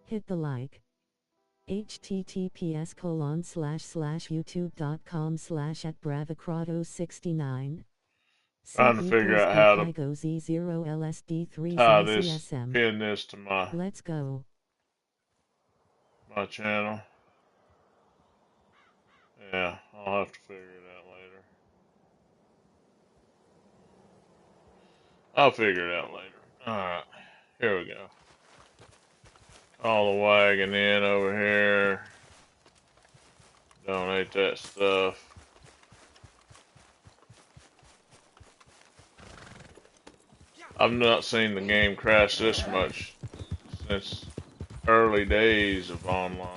Hit the like. https://youtube.com/@bravocrado69. Trying to figure out how to tie this, C=Z0LSD3ZCSM. pin this to Let's go. my channel. Yeah, I'll have to figure it out later. I'll figure it out later. Alright, here we go. Call the wagon in over here. Donate that stuff. I've not seen the game crash this much since early days of online.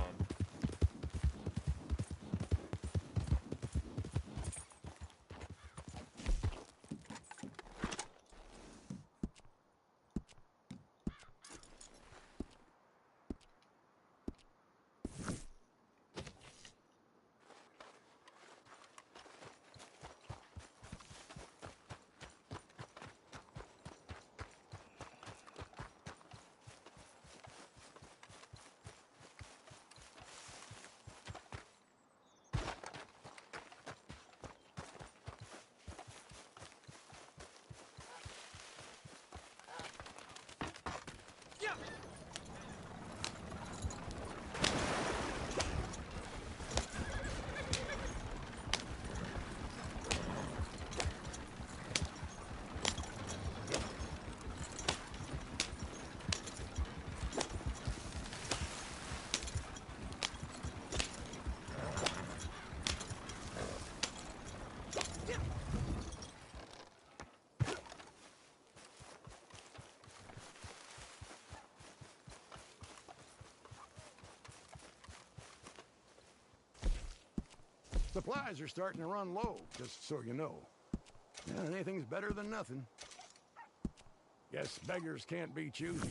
Supplies are starting to run low, just so you know. Yeah, anything's better than nothing. Guess beggars can't be choosers.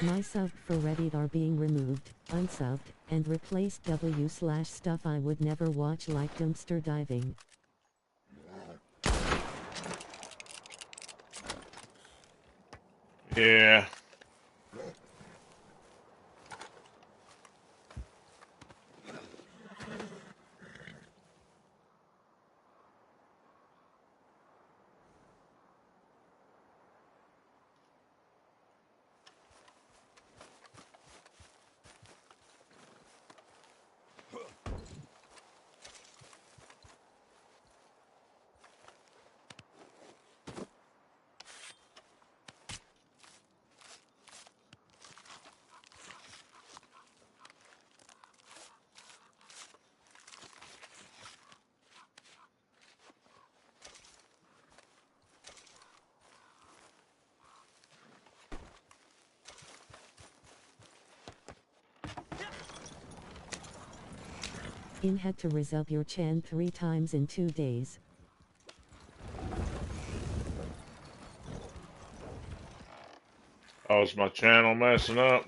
My subbed for Reddit are being removed, unsubbed, and replaced w/stuff I would never watch, like dumpster diving. Yeah. Had to resub your chan 3 times in 2 days. Oh, is my channel messing up?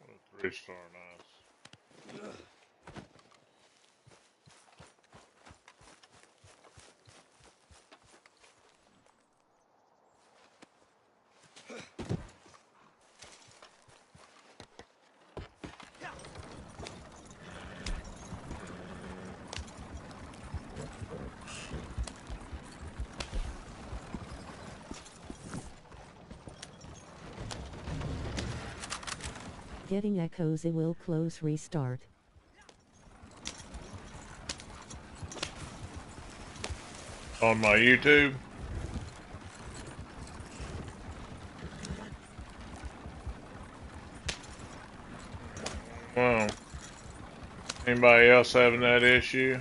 What a 3-star nice. Getting echoes. It will close restart. On my YouTube. Wow. Anybody else having that issue?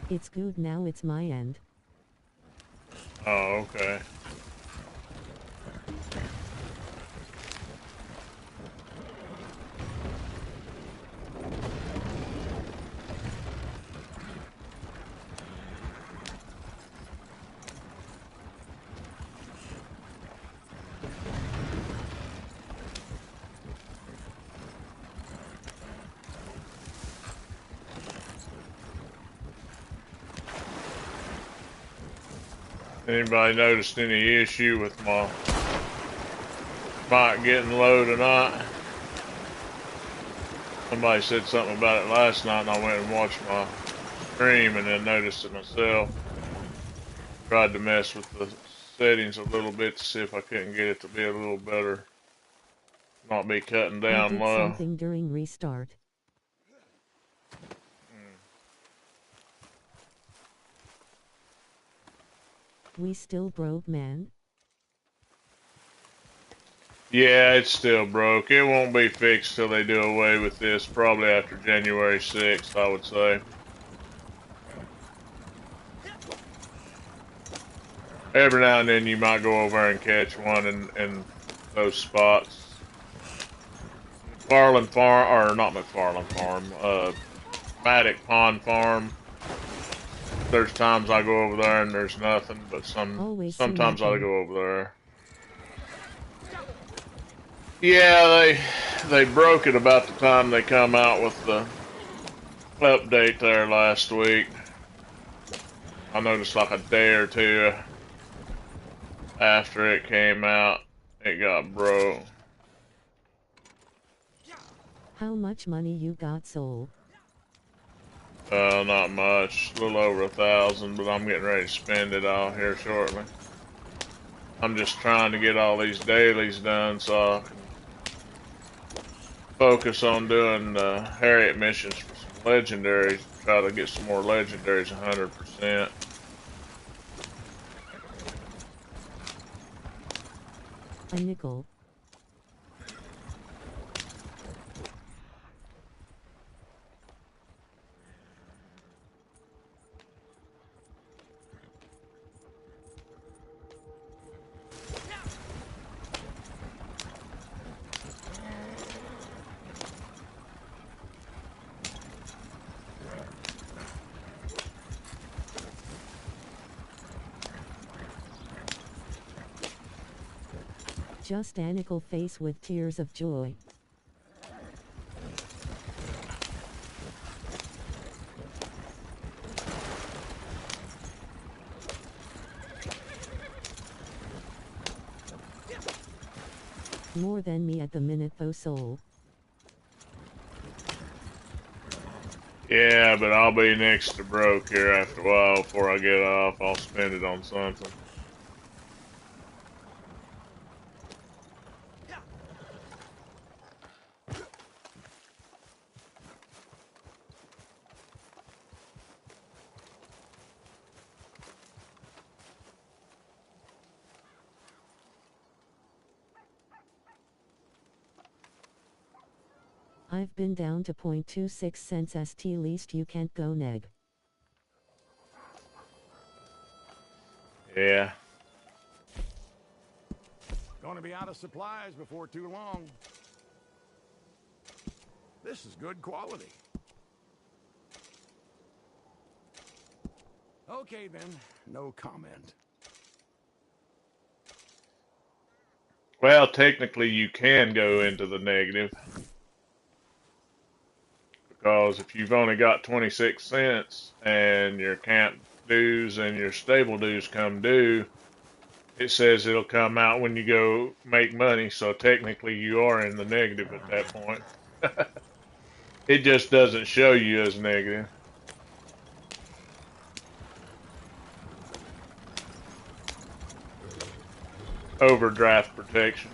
It's good now. It's my end. Oh, okay. Anybody noticed any issue with my mic getting low tonight? Somebody said something about it last night and I went and watched my stream and then noticed it myself. Tried to mess with the settings a little bit to see if I couldn't get it to be a little better. Not be cutting I down did low. something during restart. We still broke, man. Yeah, it's still broke. It won't be fixed till they do away with this, probably after January 6th, I would say. Every now and then you might go over and catch one in those spots. McFarland Farm, or not McFarland Farm, Maddock Pond Farm. There's times I go over there and there's nothing, but sometimes I go over there. Yeah, they broke it about the time they come out with the update there last week. I noticed like a day or two after it came out, it got broke. How much money you got, Soul? Not much, a little over 1,000, but I'm getting ready to spend it all here shortly. I'm just trying to get all these dailies done so I can focus on doing Harriet missions for some legendaries. Try to get some more legendaries 100%. A nickel. Just a nickel face with tears of joy. More than me at the minute though, Soul. Yeah, but I'll be next to broke here after a while. Before I get off, I'll spend it on something. I've been down to 0.26 cents st least you can't go neg. Yeah. Gonna be out of supplies before too long. This is good quality. Okay then, no comment. Well, technically you can go into the negative, because if you've only got 26 cents and your camp dues and your stable dues come due, it says it'll come out when you go make money, so technically you are in the negative at that point. It just doesn't show you as negative. Overdraft protection.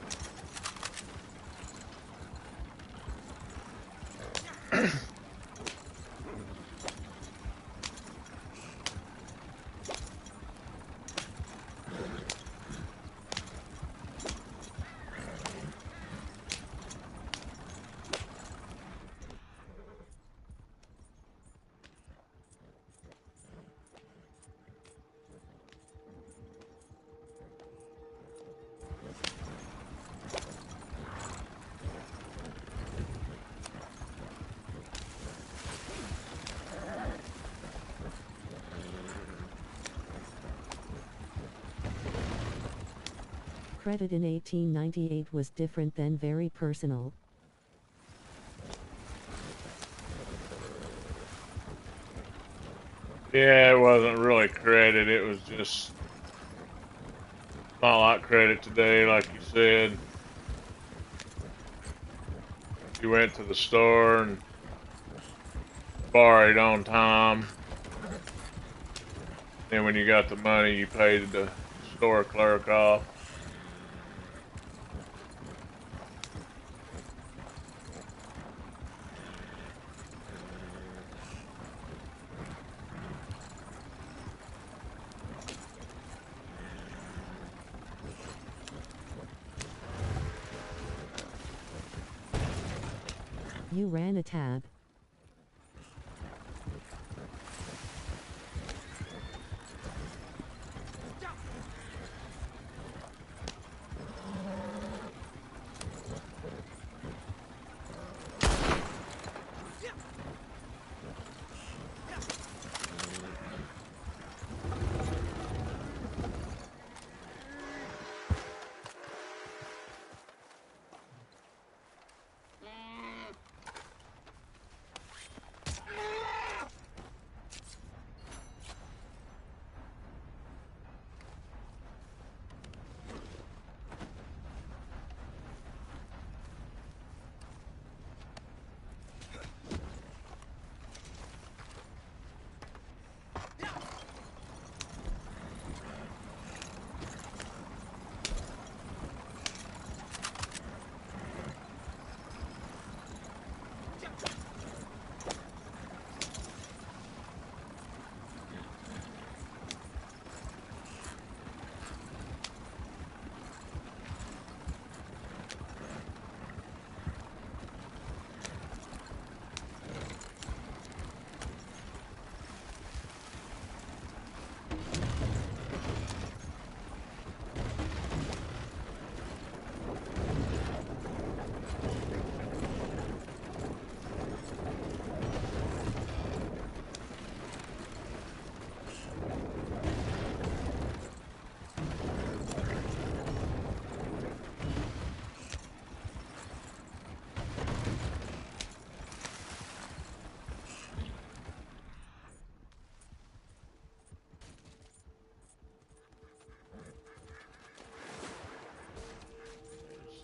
Credit in 1898 was different then, very personal. Yeah, it wasn't really credit, it was just not like credit today, like you said. You went to the store and borrowed on time. Then when you got the money, you paid the store clerk off. You ran a tab.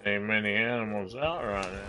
Ain't many animals out right now.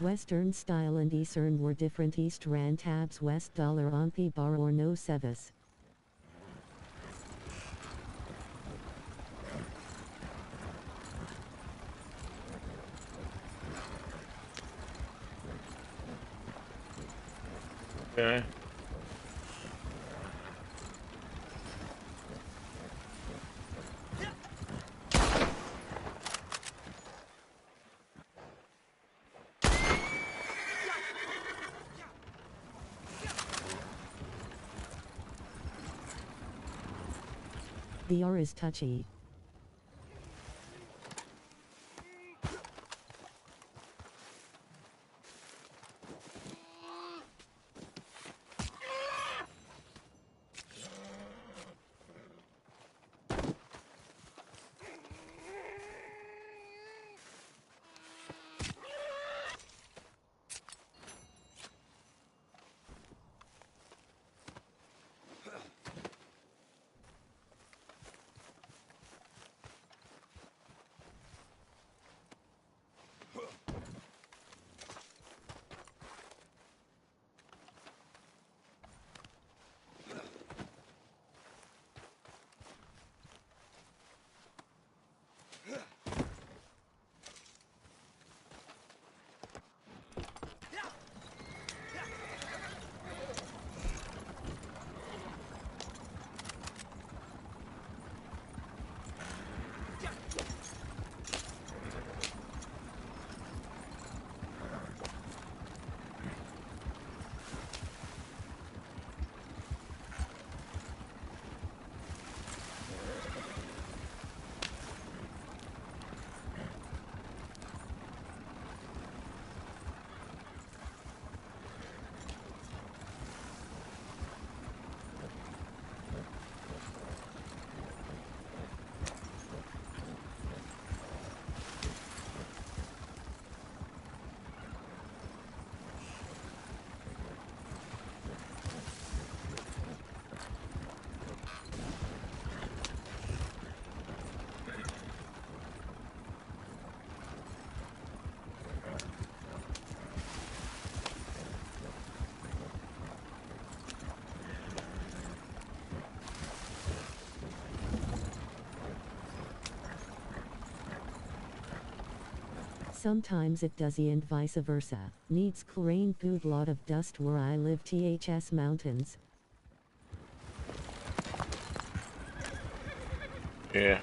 Western style and Eastern were different. East ran tabs, West dollar on the bar or no service. Okay. The R is touchy. Sometimes it does and vice versa. Needs clean food, lot of dust where I live, THS mountains. Yeah.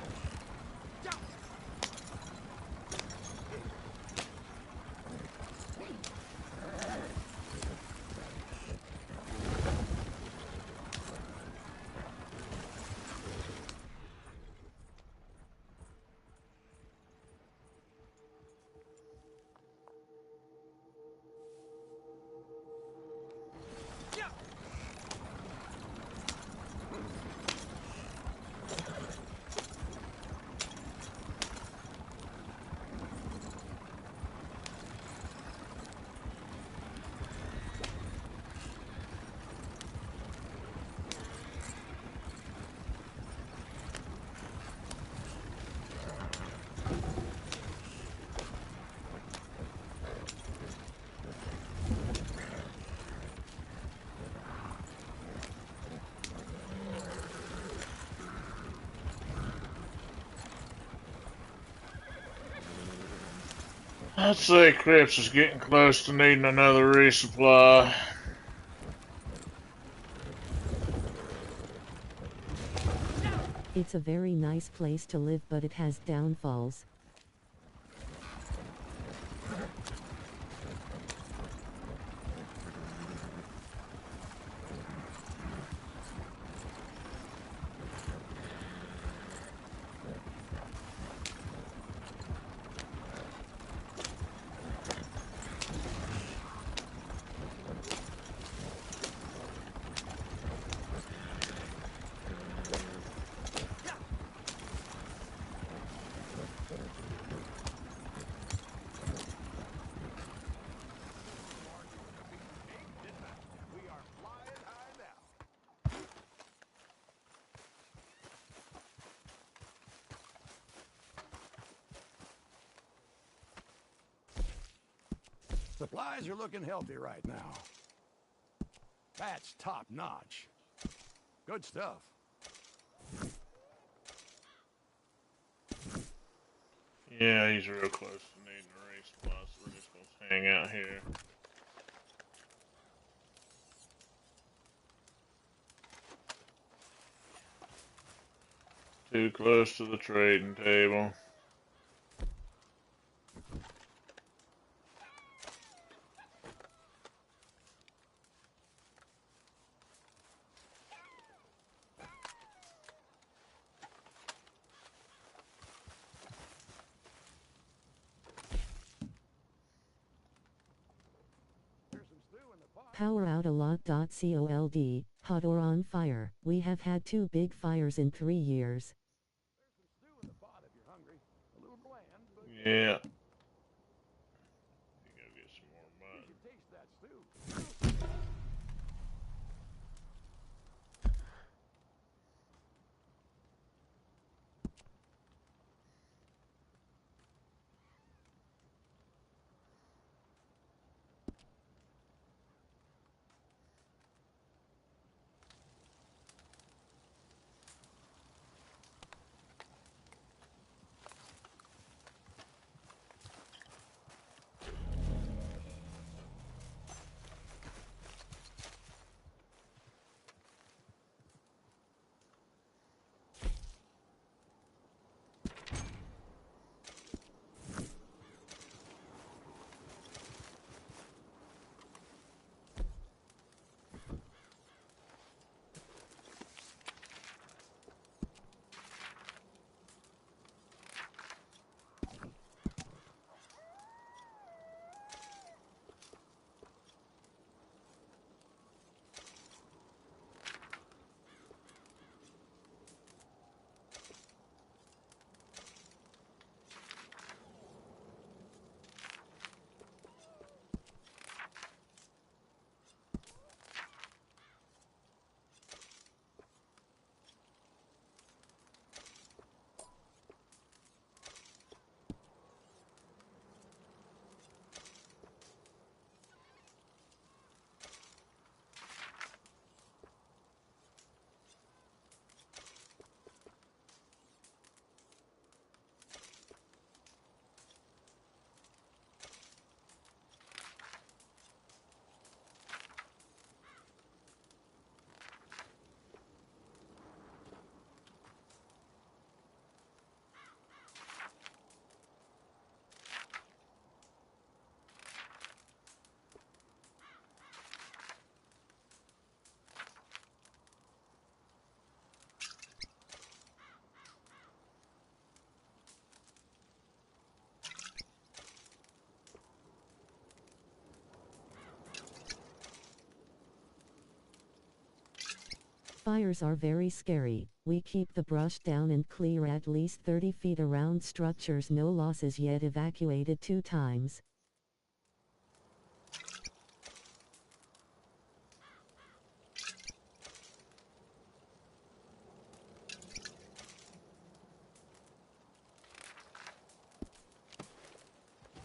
I'd say Crips is getting close to needing another resupply. It's a very nice place to live, but it has downfalls. Supplies are looking healthy right now. That's top notch. Good stuff. Yeah, he's real close to needing a resupply, so we're just gonna hang out here. Too close to the trading table. There's some stew in the pot. Power out a lot. Cold. Hot or on fire. We have had 2 big fires in 3 years. There's some stew in the pot if you're hungry. A little bland, but Yeah. You go get some more you mutton. should taste that stew. Fires are very scary. We keep the brush down and clear at least 30 feet around structures. No losses yet. Evacuated 2 times.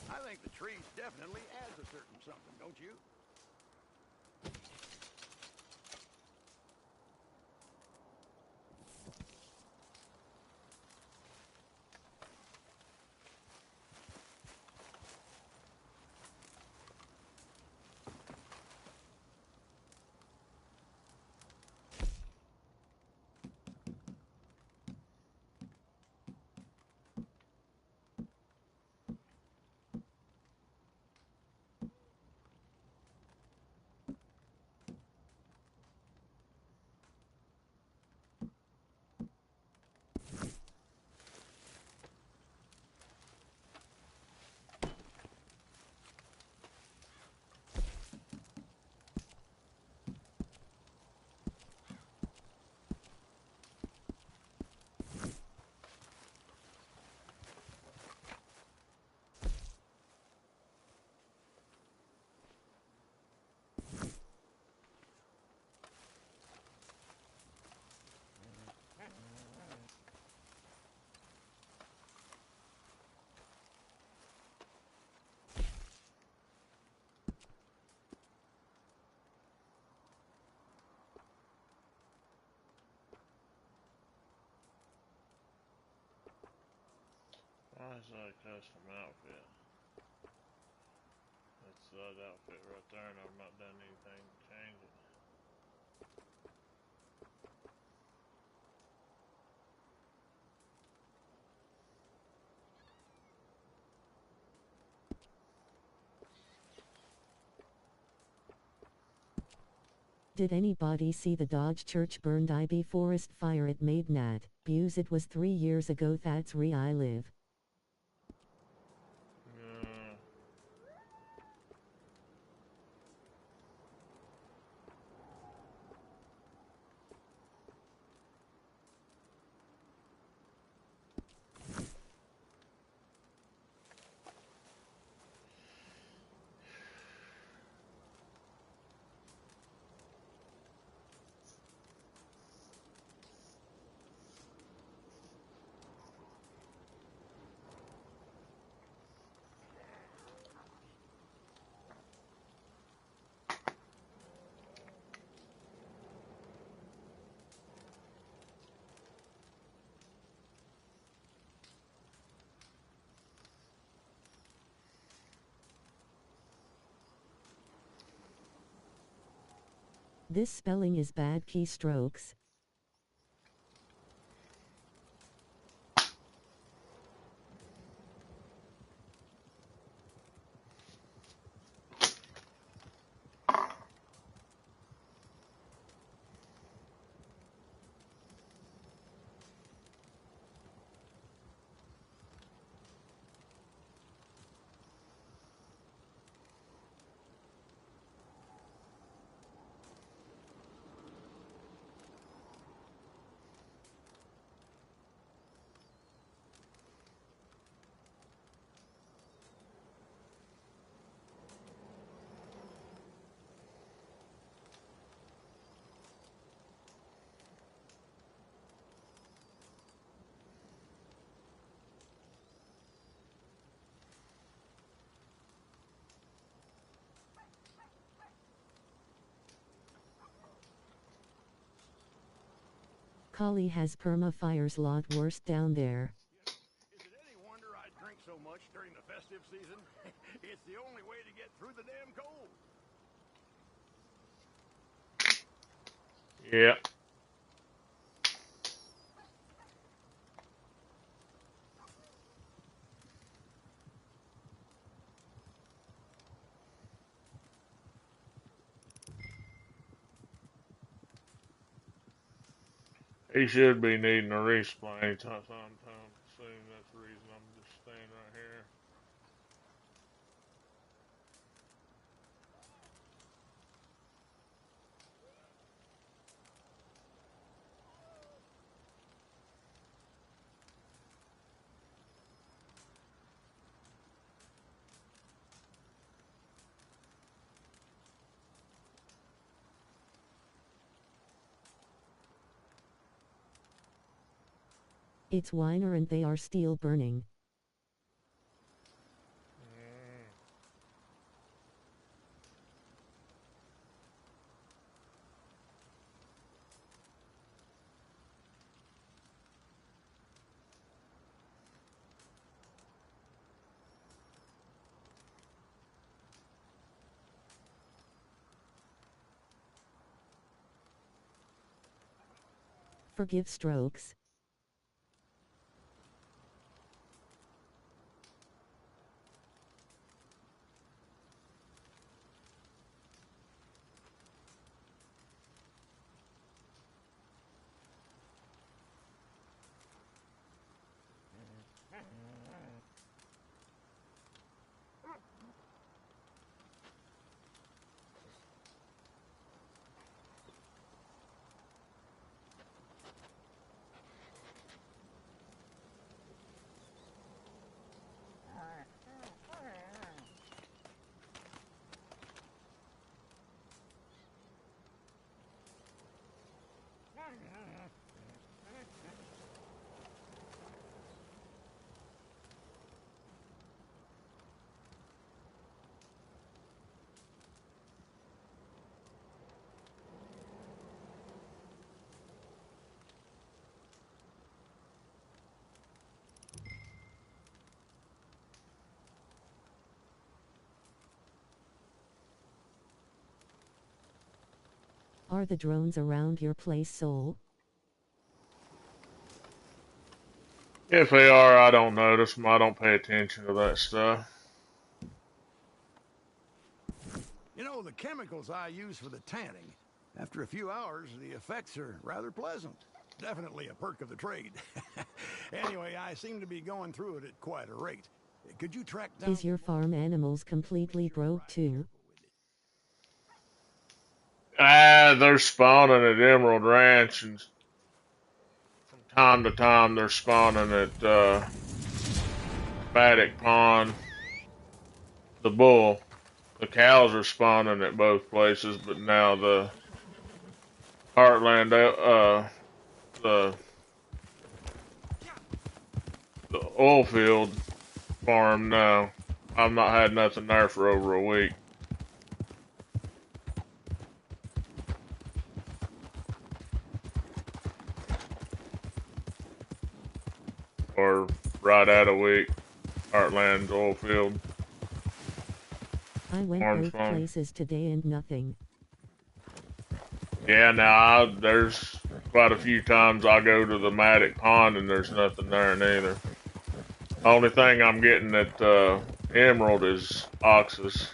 I think the tree definitely adds a certain something, don't you? Why is that a custom outfit? That's that outfit right there, and I've not done anything to change it. I Did anybody see the Dodge Church burned IB forest fire? It made Nat Buse. It was 3 years ago. That's where I live. This spelling is bad. Keystrokes. Collie has perma-fires. Lot worse down there. Is it any wonder I drink so much during the festive season? It's the only way to get through the damn cold. Yeah. He should be needing a resupply sometime soon. That's the reason I'm just staying right here. It's Weiner and they are still burning. Forgive strokes. Are the drones around your place, Soul? If they are, I don't notice them. I don't pay attention to that stuff. You know, the chemicals I use for the tanning, After a few hours, the effects are rather pleasant. Definitely a perk of the trade. Anyway, I seem to be going through it at quite a rate. Could you track down... Is your farm animals completely broke too? They're spawning at Emerald Ranch, and from time to time they're spawning at Paddock Pond. The bull. The cows are spawning at both places, but now the Heartland, the oil field farm, no. I've not had nothing there for over a week. Or right at a week. Heartland's oil field. I went Farm both farm. places today and nothing. Yeah, now there's quite a few times I go to the Maddock Pond and there's nothing there neither. Only thing I'm getting at Emerald is oxes.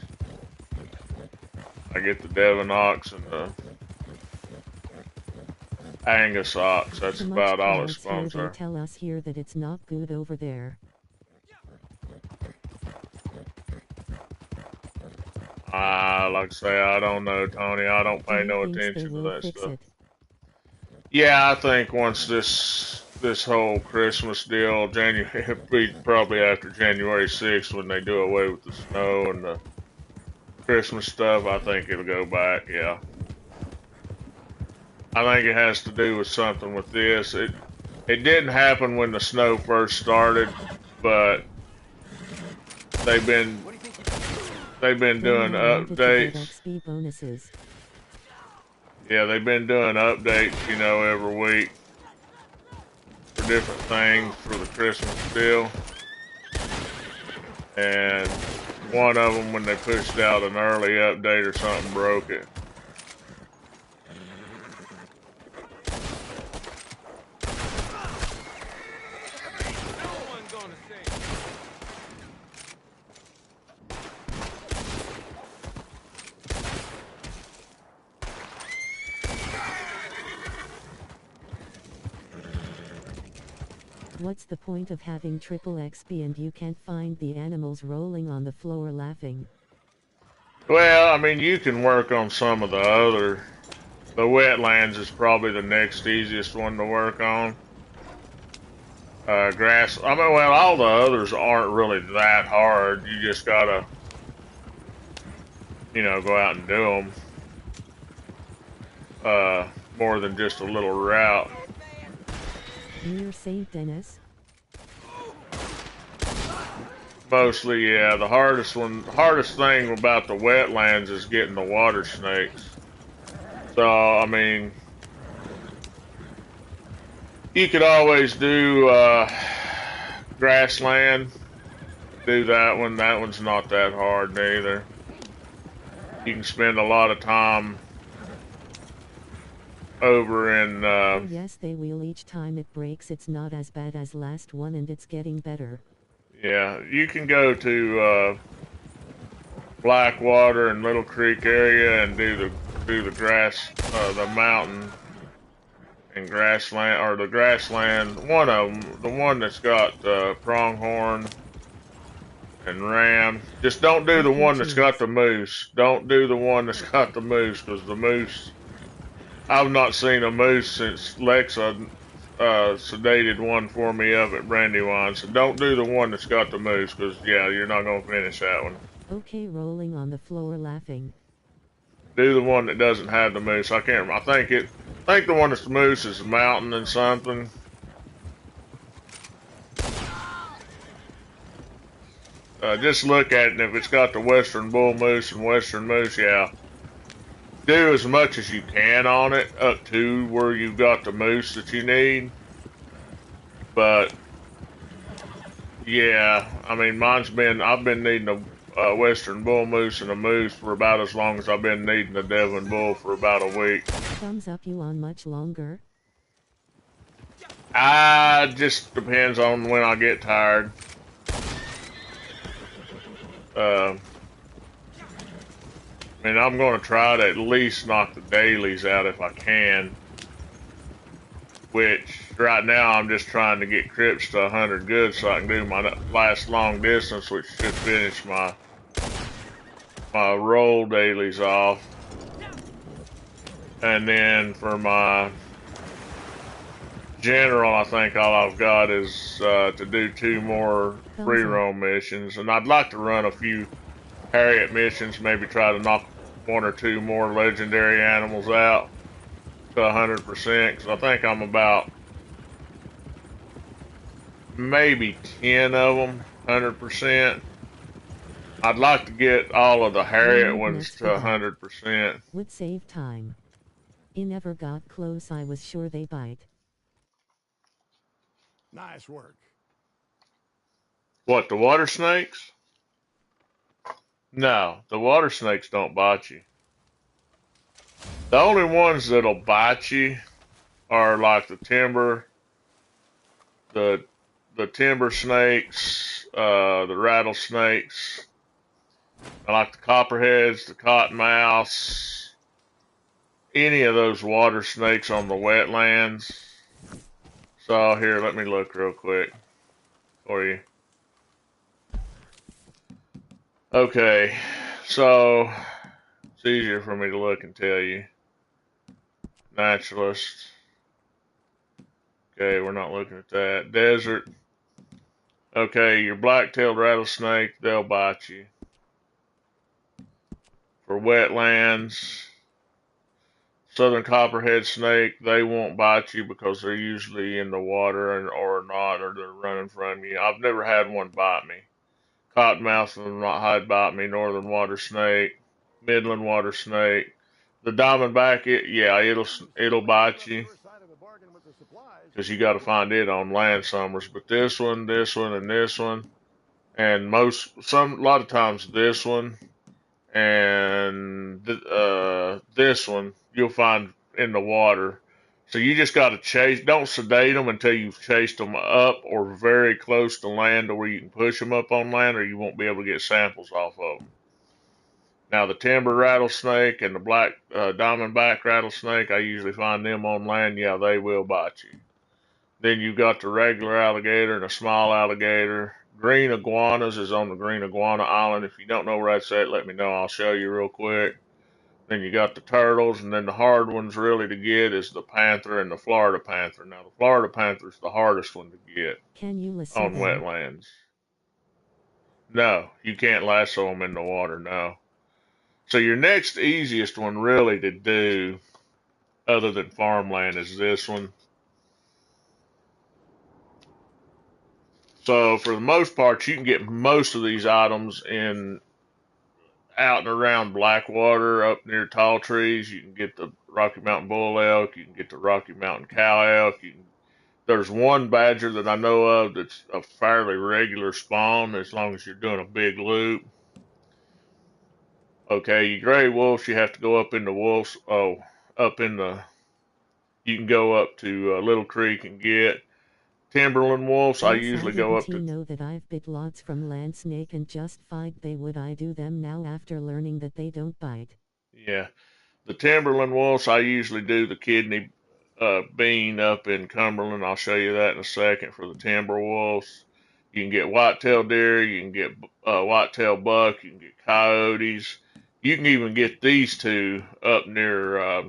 I get the Devon ox and the Angus ox. That's Too much about all it clouds here. spawns They there. tell us here that it's not good over there. Like I say, I don't know, Tony. I don't Do pay you no think they attention to will that fix stuff. it? Yeah, I think once this whole Christmas deal, January, probably after January 6th when they do away with the snow and the Christmas stuff, I think it'll go back. Yeah, I think it has to do with something with this. It didn't happen when the snow first started, but they've been doing updates. XP bonuses. Yeah, they've been doing updates, you know, every week for different things for the Christmas deal. And one of them, when they pushed out an early update or something, broke it. What's the point of having triple XP and you can't find the animals rolling on the floor laughing? Well, I mean, you can work on some of the other. The wetlands is probably the next easiest one to work on. Grass, I mean, well, all the others aren't really that hard. You just gotta, you know, go out and do them. More than just a little route. Near St. Denis? Mostly, yeah. The hardest thing about the wetlands is getting the water snakes. So, I mean, you could always do grassland. Do that one. That one's not that hard either. You can spend a lot of time over in... Oh yes, they will. Each time it breaks, it's not as bad as last one, and it's getting better. Yeah, you can go to Blackwater and Little Creek area and do the grass, the mountain and grassland, or the grassland. One of them, the one that's got pronghorn and ram. Just don't do the one that's got the moose. Don't do the one that's got the moose, because the moose. I've not seen a moose since Lexa sedated one for me up at Brandywine. So don't do the one that's got the moose, because yeah, you're not gonna finish that one. Okay, rolling on the floor laughing. Do the one that doesn't have the moose. I can't. I think the one that's the moose is mountain and something. Just look at it, and if it's got the western bull moose and western moose, yeah. Do as much as you can on it up to where you've got the moose that you need. But yeah, I mean, I've been needing a western bull moose and a moose for about as long as I've been needing a Devon bull for about a week. Thumbs up you on much longer? Just depends on when I get tired. I mean, I'm going to try to at least knock the dailies out if I can. Which right now I'm just trying to get crips to 100 good so I can do my last long distance, which should finish my roll dailies off. And then for my general, I think all I've got is to do 2 more free roam missions, and I'd like to run a few Harriet missions, maybe try to knock 1 or 2 more legendary animals out to 100%, because I think I'm about maybe 10 of them 100%. I'd like to get all of the Harriet ones to 100%. Would save time. I never got close, I was sure they bite. Nice work. What, the water snakes? No, the water snakes don't bite you. The only ones that'll bite you are like the timber snakes, the rattlesnakes. I like the copperheads, the cottonmouths, any of those water snakes on the wetlands. So here, let me look real quick for you. Okay, so it's easier for me to look and tell you. Naturalist. Okay, we're not looking at that. Desert. Okay, your black-tailed rattlesnake, they'll bite you. For wetlands, southern copperhead snake, they won't bite you because they're usually in the water or not, or they're running from you. I've never had one bite me. Cottonmouth will not hide bite me. Northern water snake, midland water snake. The diamondback, it'll bite you because you got to find it on land summers. But this one, and this one, and a lot of times this one and this one you'll find in the water. So you just got to don't sedate them until you've chased them up or very close to land to where you can push them up on land, or you won't be able to get samples off of them. Now the timber rattlesnake and the black diamondback rattlesnake, I usually find them on land. Yeah, they will bite you. Then you've got the regular alligator and a small alligator. Green iguanas is on the Green Iguana Island. If you don't know where that's at, let me know. I'll show you real quick. Then you got the turtles, and then the hard ones really to get is the panther and the Florida panther. Now, the Florida panther is the hardest one to get on wetlands. No, you can't lasso them in the water, no. So your next easiest one really to do, other than farmland, is this one. So for the most part, you can get most of these items out and around Blackwater, up near tall trees. You can get the Rocky Mountain bull elk. You can get the Rocky Mountain cow elk. There's one badger that I know of that's a fairly regular spawn as long as you're doing a big loop. Okay, your gray wolves, you have to go up in the wolves. You can go up to Little Creek and get. Timberland wolves, I usually go up to. Know that I've bit lots from land snake and just fight. Would I do them now after learning that they don't bite? Yeah, the Timberland wolves, I usually do the kidney bean up in Cumberland. I'll show you that in a second for the timber wolves. You can get whitetail deer, you can get whitetail buck, you can get coyotes. You can even get these two up near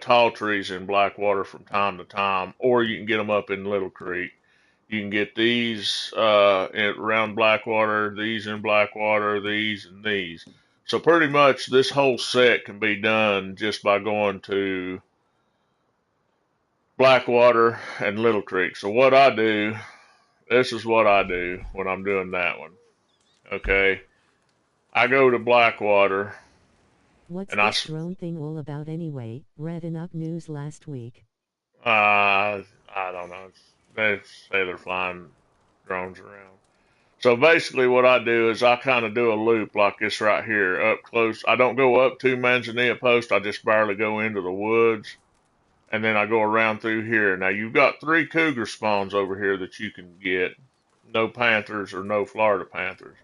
tall trees in Blackwater from time to time, or you can get them up in Little Creek. You can get these around Blackwater, these in Blackwater, these and these. So pretty much this whole set can be done just by going to Blackwater and Little Creek. So what I do, this is what I do when I'm doing that one. Okay, I go to Blackwater. What's this drone thing all about anyway? Read enough news last week. I don't know. They say they're flying drones around. So basically what I do is I kind of do a loop like this right here, up close. I don't go up to Manzanilla Post. I just barely go into the woods. And then I go around through here. Now you've got 3 cougar spawns over here that you can get. No panthers or no Florida panthers.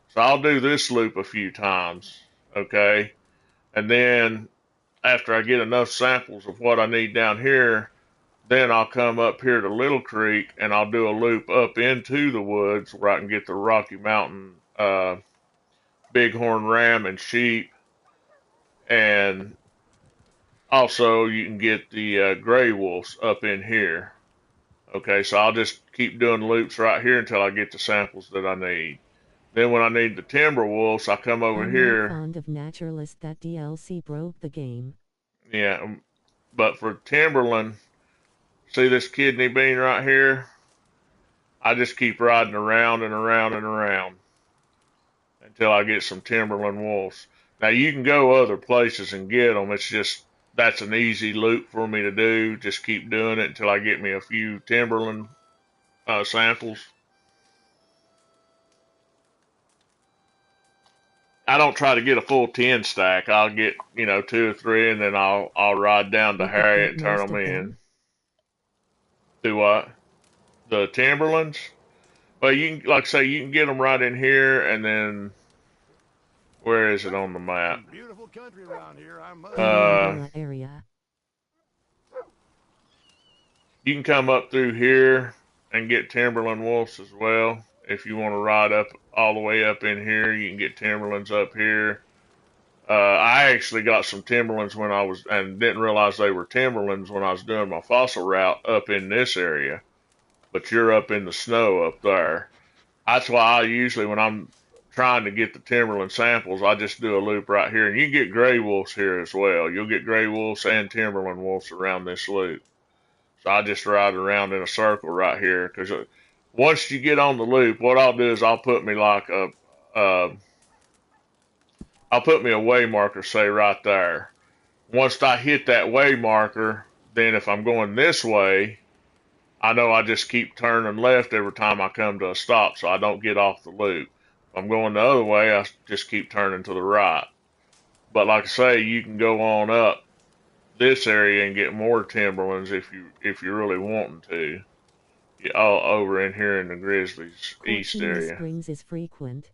So I'll do this loop a few times, okay? And then after I get enough samples of what I need down here, then I'll come up here to Little Creek and I'll do a loop up into the woods where I can get the Rocky Mountain bighorn ram and sheep, and also you can get the gray wolves up in here. Okay, so I'll just keep doing loops right here until I get the samples that I need. Then when I need the timber wolves, I come over I'm here. not fond of naturalists. That DLC broke the game. Yeah, but for timberland, see this kidney bean right here? I just keep riding around and around and around until I get some timberland wolves. Now you can go other places and get them. It's just that's an easy loop for me to do. Just keep doing it until I get me a few timberland samples. I don't try to get a full 10 stack. I'll get, 2 or 3, and then I'll ride down to You could Harriet get and turn most them of in. them. Do what? The timberlands? Well, you can, like I say, you can get them right in here, and then where is it on the map? Beautiful country around here, I must In the umbrella area. You can come up through here and get timberland wolves as well. If you want to ride up all the way up in here, you can get timberlands up here. I actually got some timberlands when I was, and didn't realize they were timberlands when I was doing my fossil route up in this area. But you're up in the snow up there. That's why I usually, when I'm trying to get the timberland samples, I just do a loop right here. And you can get gray wolves here as well. You'll get gray wolves and timberland wolves around this loop. So I just ride around in a circle right here, because once you get on the loop, what I'll do is I'll put me like I'll put me a way marker, say right there. Once I hit that way marker, then if I'm going this way, I know I just keep turning left every time I come to a stop, so I don't get off the loop. If I'm going the other way, I just keep turning to the right. But like I say, you can go on up this area and get more timberlands if you're really wanting to. All over in here in the Grizzlies East Cortina area. Springs is frequent.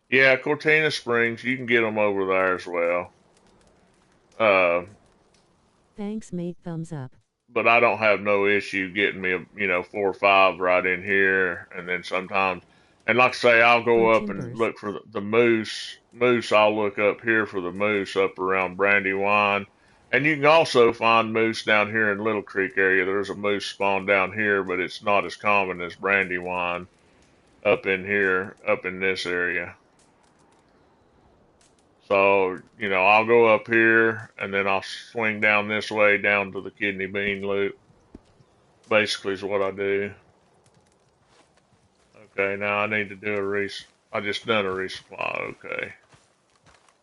Yeah, Cortina Springs, you can get them over there as well. Thanks, mate. Thumbs up. But I don't have no issue getting me 4 or 5 right in here, and then sometimes, and like I say, I'll go up and look for the moose. I'll look up here for the moose up around Brandywine. And you can also find moose down here in Little Creek area. There's a moose spawn down here, but it's not as common as Brandywine up in here, up in this area. So, I'll go up here and then I'll swing down this way down to the kidney bean loop. Basically is what I do. Okay, now I need to do I just done a resupply, okay.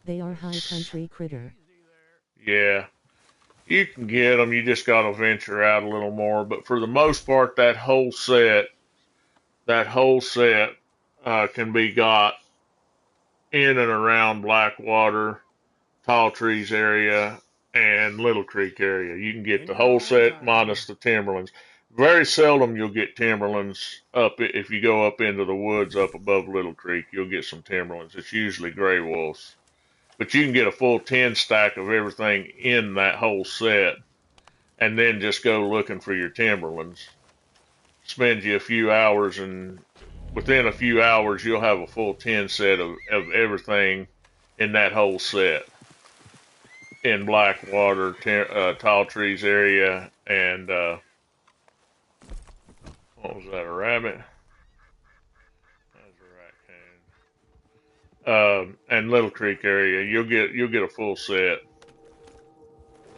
They are high country critter. Yeah. You can get them, you just got to venture out a little more. But for the most part, that whole set can be got in and around Blackwater, Tall Trees area, and Little Creek area. You can get the whole set minus the timberlands. Very seldom you'll get timberlands up if you go up into the woods up above Little Creek. You'll get some timberlands. It's usually gray wolves. But you can get a full 10 stack of everything in that whole set, and then just go looking for your timberlands. Spend you a few hours, and within a few hours, you'll have a full 10 set of everything in that whole set. In Blackwater, Tall Trees area, and what was that, a rabbit? And Little Creek area, you'll get a full set,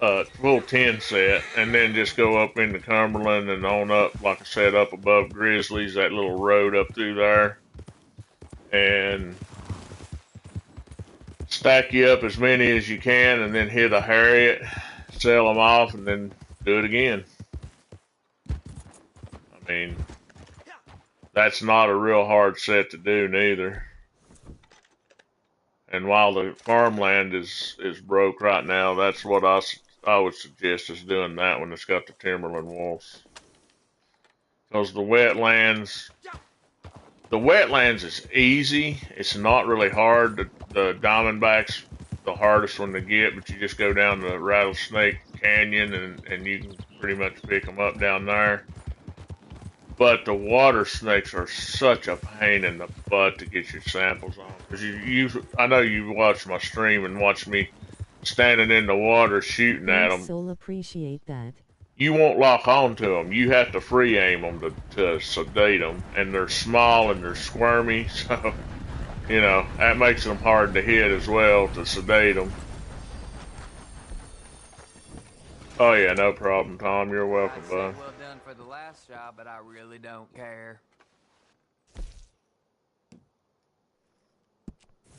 full 10 set, and then just go up into Cumberland and on up, like I said, up above Grizzlies, that little road up through there, and stack you up as many as you can, and then hit a Harriet, sell them off, and then do it again. I mean, that's not a real hard set to do neither. And while the farmland is broke right now, that's what I would suggest is doing that when it's got the timberland wolves. Because the wetlands, The wetlands is easy. It's not really hard. The Diamondback's the hardest one to get, but you just go down the Rattlesnake Canyon and you can pretty much pick them up down there. But the water snakes are such a pain in the butt to get your samples on. Because I know you watched my stream and watched me standing in the water shooting at Thanks, them. Soul, appreciate that. You won't lock on to them. You have to free aim them to sedate them. And they're small and they're squirmy, so, you know, that makes them hard to hit as well to sedate them. Oh yeah, no problem, Tom. You're welcome, bud. Well done for the last job, but I really don't care.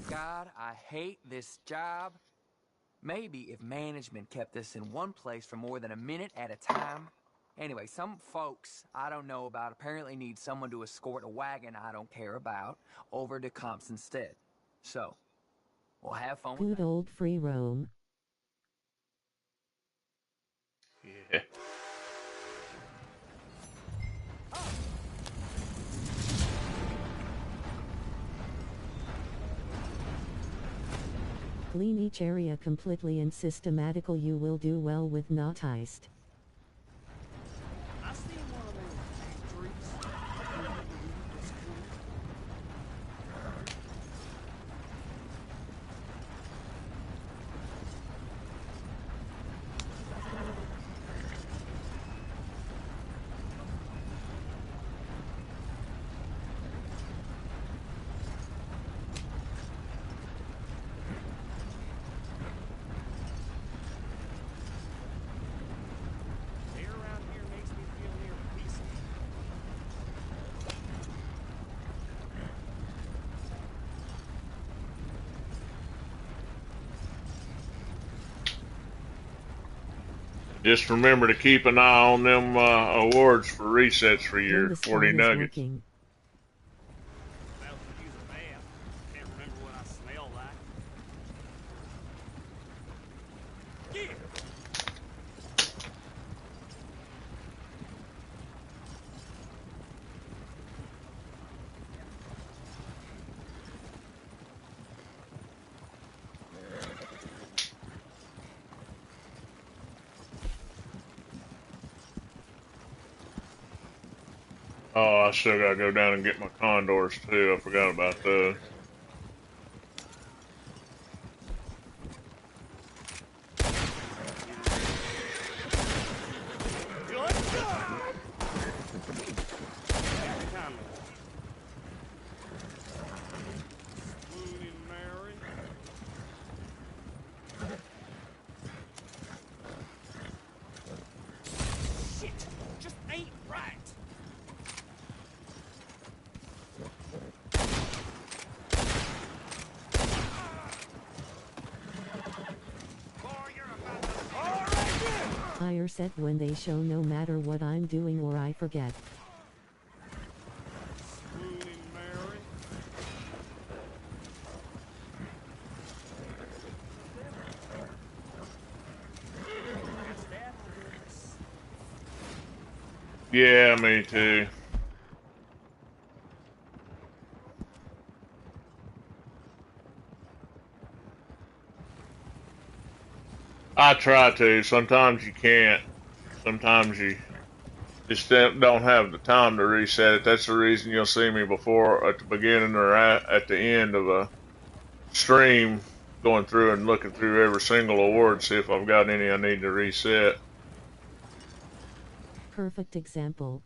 God, I hate this job. Maybe if management kept this in one place for more than a minute at a time. Anyway, some folks I don't know about apparently need someone to escort a wagon I don't care about over to Compton instead. So, we'll have fun with Good that. old free roam. Yeah. Clean each area completely and systematical. You will do well with not heist. I seen one of them trees. It's cool. Air around here makes me feel near peaceful. Just remember to keep an eye on them awards for resets for When your the 40 spawn is nuggets. working. About to use a bath. Can't remember what I smell like. Yeah. Oh, I still gotta go down and get my condors too. I forgot about those. Good job. Happy time. Swooning Mary. Shit, just ain't right. Higher set when they show no matter what I'm doing or I forget. Swooning Mary. Yeah, me too. I try to. Sometimes you can't. Sometimes you just don't have the time to reset it. That's the reason you'll see me before at the beginning or at the end of a stream going through and looking through every single award, see if I've got any I need to reset. Perfect example.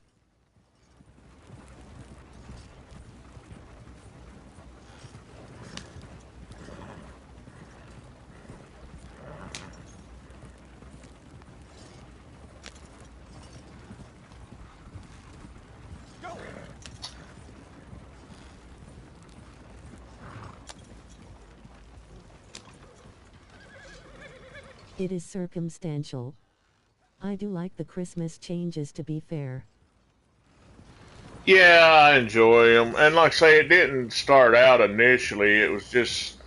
It is circumstantial. I do like the Christmas changes, to be fair. Yeah, I enjoy them. And like I say, it didn't start out initially. It was just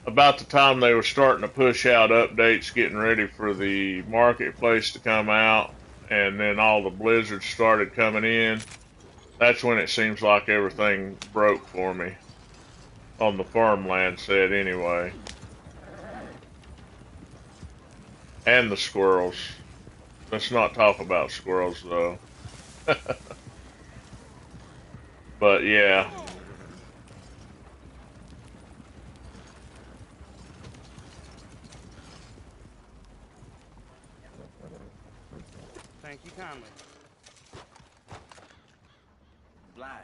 about the time they were starting to push out updates, getting ready for the marketplace to come out. And then all the blizzards started coming in. That's when it seems like everything broke for me. On the farmland set anyway. And the squirrels. Let's not talk about squirrels though. But yeah. Thank you kindly. Obliged.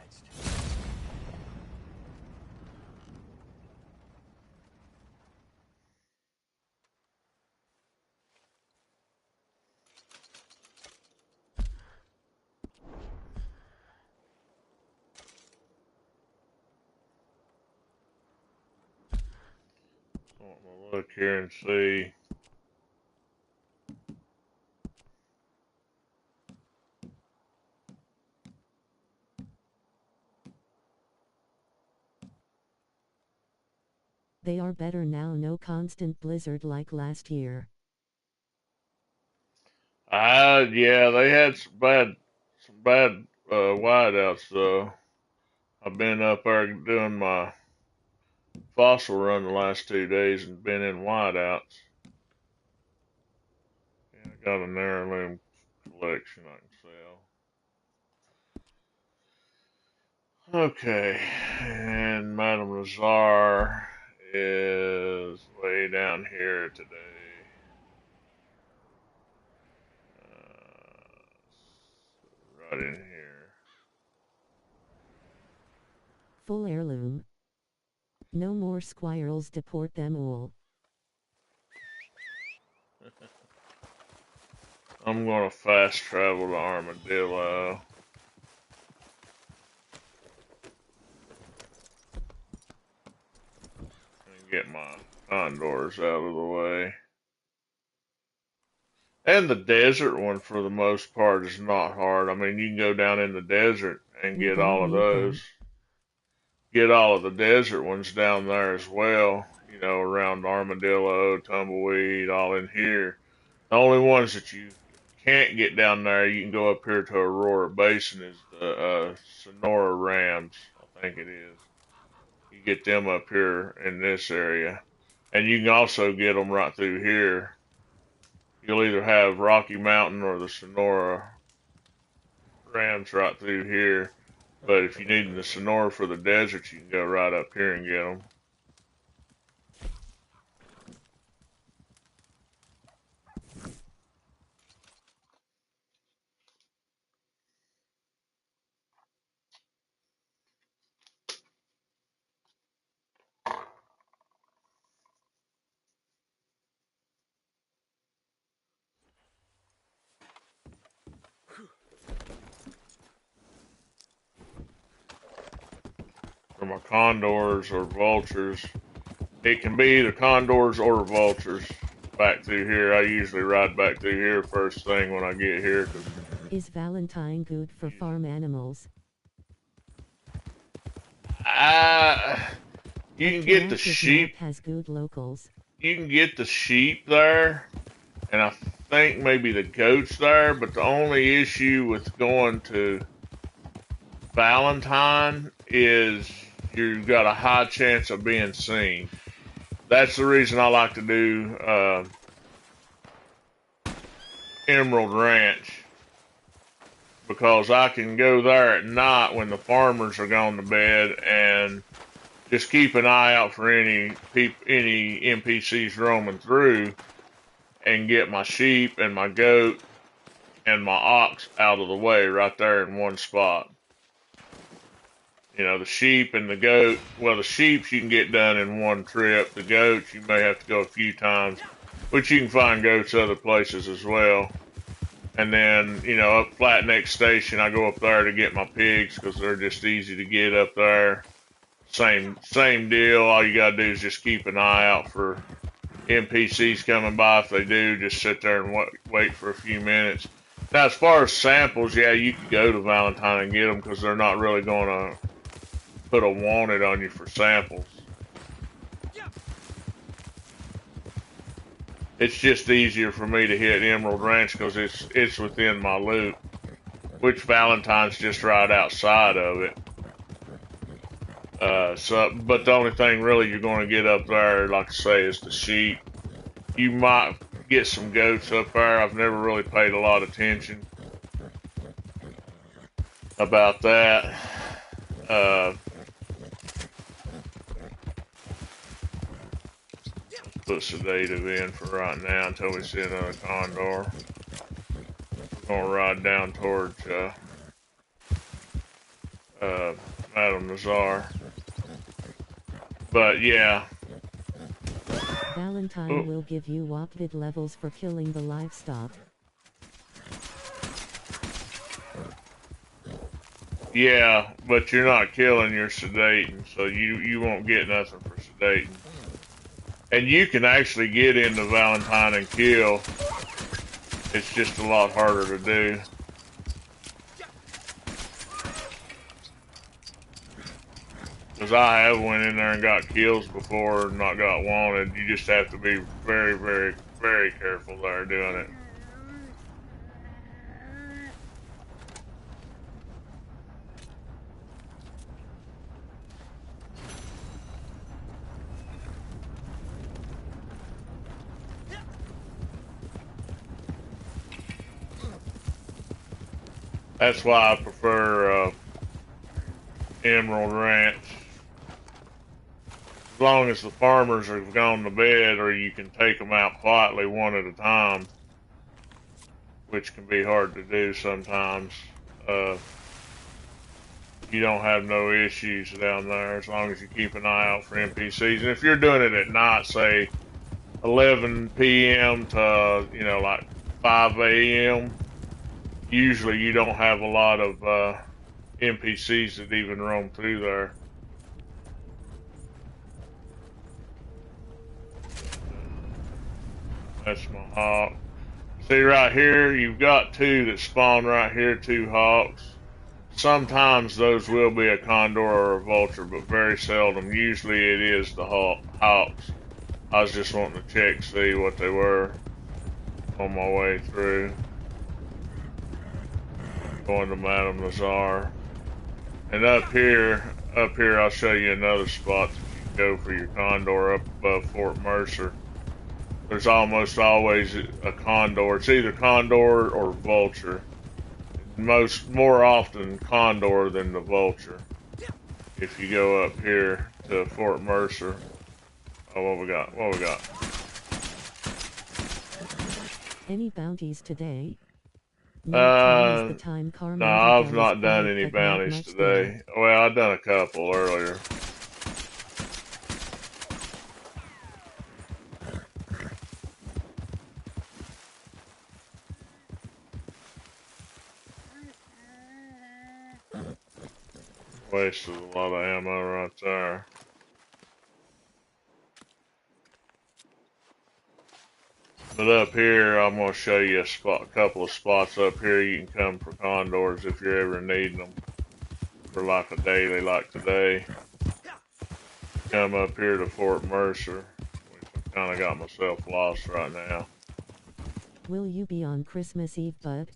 I'll look here and see. They are better now, no constant blizzard like last year. Yeah, they had some bad wideouts though. I've been up there doing my fossil run the last 2 days and been in wideouts. Yeah, I got an heirloom collection I can sell. Okay, and Madame Lazar is way down here today. Right in here. Full heirloom. No more squirrels, deport them all. I'm gonna fast travel to Armadillo. And get my condors out of the way. And the desert one, for the most part, is not hard. I mean, you can go down in the desert and We get don't all of need them. those. Get all of the desert ones down there as well. You know, around Armadillo, Tumbleweed, all in here. The only ones that you can't get down there, you can go up here to Aurora Basin, is the Sonora Rams, I think it is. You get them up here in this area. And you can also get them right through here. You'll either have Rocky Mountain or the Sonora Rams right through here. But if you need the Sonora for the desert, you can go right up here and get them. For my condors or vultures, it can be either condors or vultures back through here. I usually ride back through here first thing when I get here. Is Valentine good for farm animals? You can get the sheep. Has good locals. You can get the sheep there, and I think maybe the goats there. But the only issue with going to Valentine is you've got a high chance of being seen. That's the reason I like to do Emerald Ranch, because I can go there at night when the farmers are gone to bed and just keep an eye out for any NPCs roaming through and get my sheep and my goat and my ox out of the way right there in one spot. You know, the sheep and the goat, well, the sheep you can get done in one trip. The goats, you may have to go a few times, but you can find goats other places as well. And then, you know, up Flat Neck Station, I go up there to get my pigs because they're just easy to get up there. Same deal. All you gotta do is just keep an eye out for NPCs coming by. If they do, just sit there and wait for a few minutes. Now, as far as samples, yeah, you can go to Valentine and get them because they're not really going to put a wanted on you for samples. It's just easier for me to hit Emerald Ranch because it's within my loop. which Valentine's just right outside of it. But the only thing really you're going to get up there, like I say, is the sheep. You might get some goats up there. I've never really paid a lot of attention about that. Put sedative in for right now until we see another condor. We're gonna ride down towards Madame Nazar. But yeah. Valentine will give you wapvid levels for killing the livestock. Yeah, but you're not killing, you're sedating, so you won't get nothing for sedating. And you can actually get into Valentine and kill. It's just a lot harder to do. Because I have went in there and got kills before and not got wanted. You just have to be very, very, very careful there doing it. That's why I prefer Emerald Ranch. As long as the farmers have gone to bed, or you can take them out quietly one at a time, which can be hard to do sometimes. You don't have no issues down there as long as you keep an eye out for NPCs. And if you're doing it at night, say 11 p.m. to, like 5 a.m., usually you don't have a lot of NPCs that even roam through there. That's my hawk. See right here, you've got two that spawn right here, two hawks. Sometimes those will be a condor or a vulture, but very seldom. Usually it is the hawks. I was just wanting to check, see what they were on my way through. Going to Madame Nazar. And up here I'll show you another spot that you can go for your condor up above Fort Mercer. There's almost always a condor. It's either condor or vulture. More often condor than the vulture. If you go up here to Fort Mercer. Oh, what we got? Any bounties today? No, I've not done any bounties today. Well, I've done a couple earlier. Wasted a lot of ammo right there. But up here, I'm going to show you a couple of spots up here you can come for condors if you're ever needing them for like a daily like today. Come up here to Fort Mercer, which I've kind of got myself lost right now. Will you be on Christmas Eve, bud?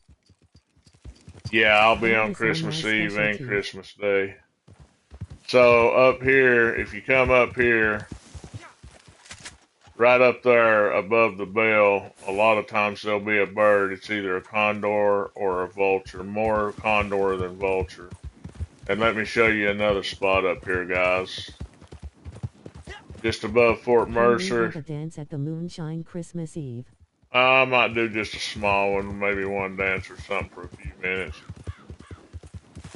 Yeah, I'll be on Christmas Eve and Christmas Day. So up here, if you come up here, right up there above the bell, a lot of times there'll be a bird. It's either a condor or a vulture. More condor than vulture. And let me show you another spot up here, guys. Just above Fort Mercer. Have a dance at the Moonshine Christmas Eve. I might do just a small one, maybe one dance or something for a few minutes.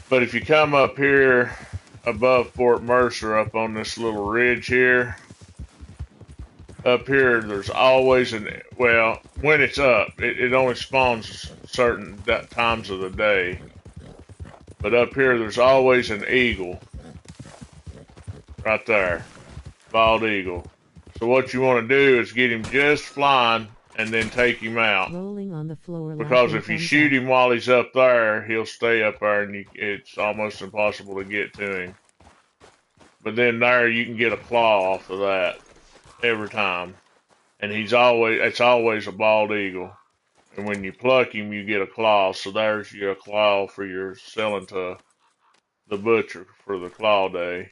But if you come up here above Fort Mercer, up on this little ridge here, up here there's always when it's up, it only spawns certain times of the day. But up here there's always an eagle. Right there. Bald eagle. So what you want to do is get him just flying and then take him out. Rolling on the floor. Because if you shoot him while he's up there, he'll stay up there and it's almost impossible to get to him. But then there you can get a claw off of that every time. And it's always a bald eagle. And when you pluck him, you get a claw. So there's your claw for your selling to the butcher for the claw day.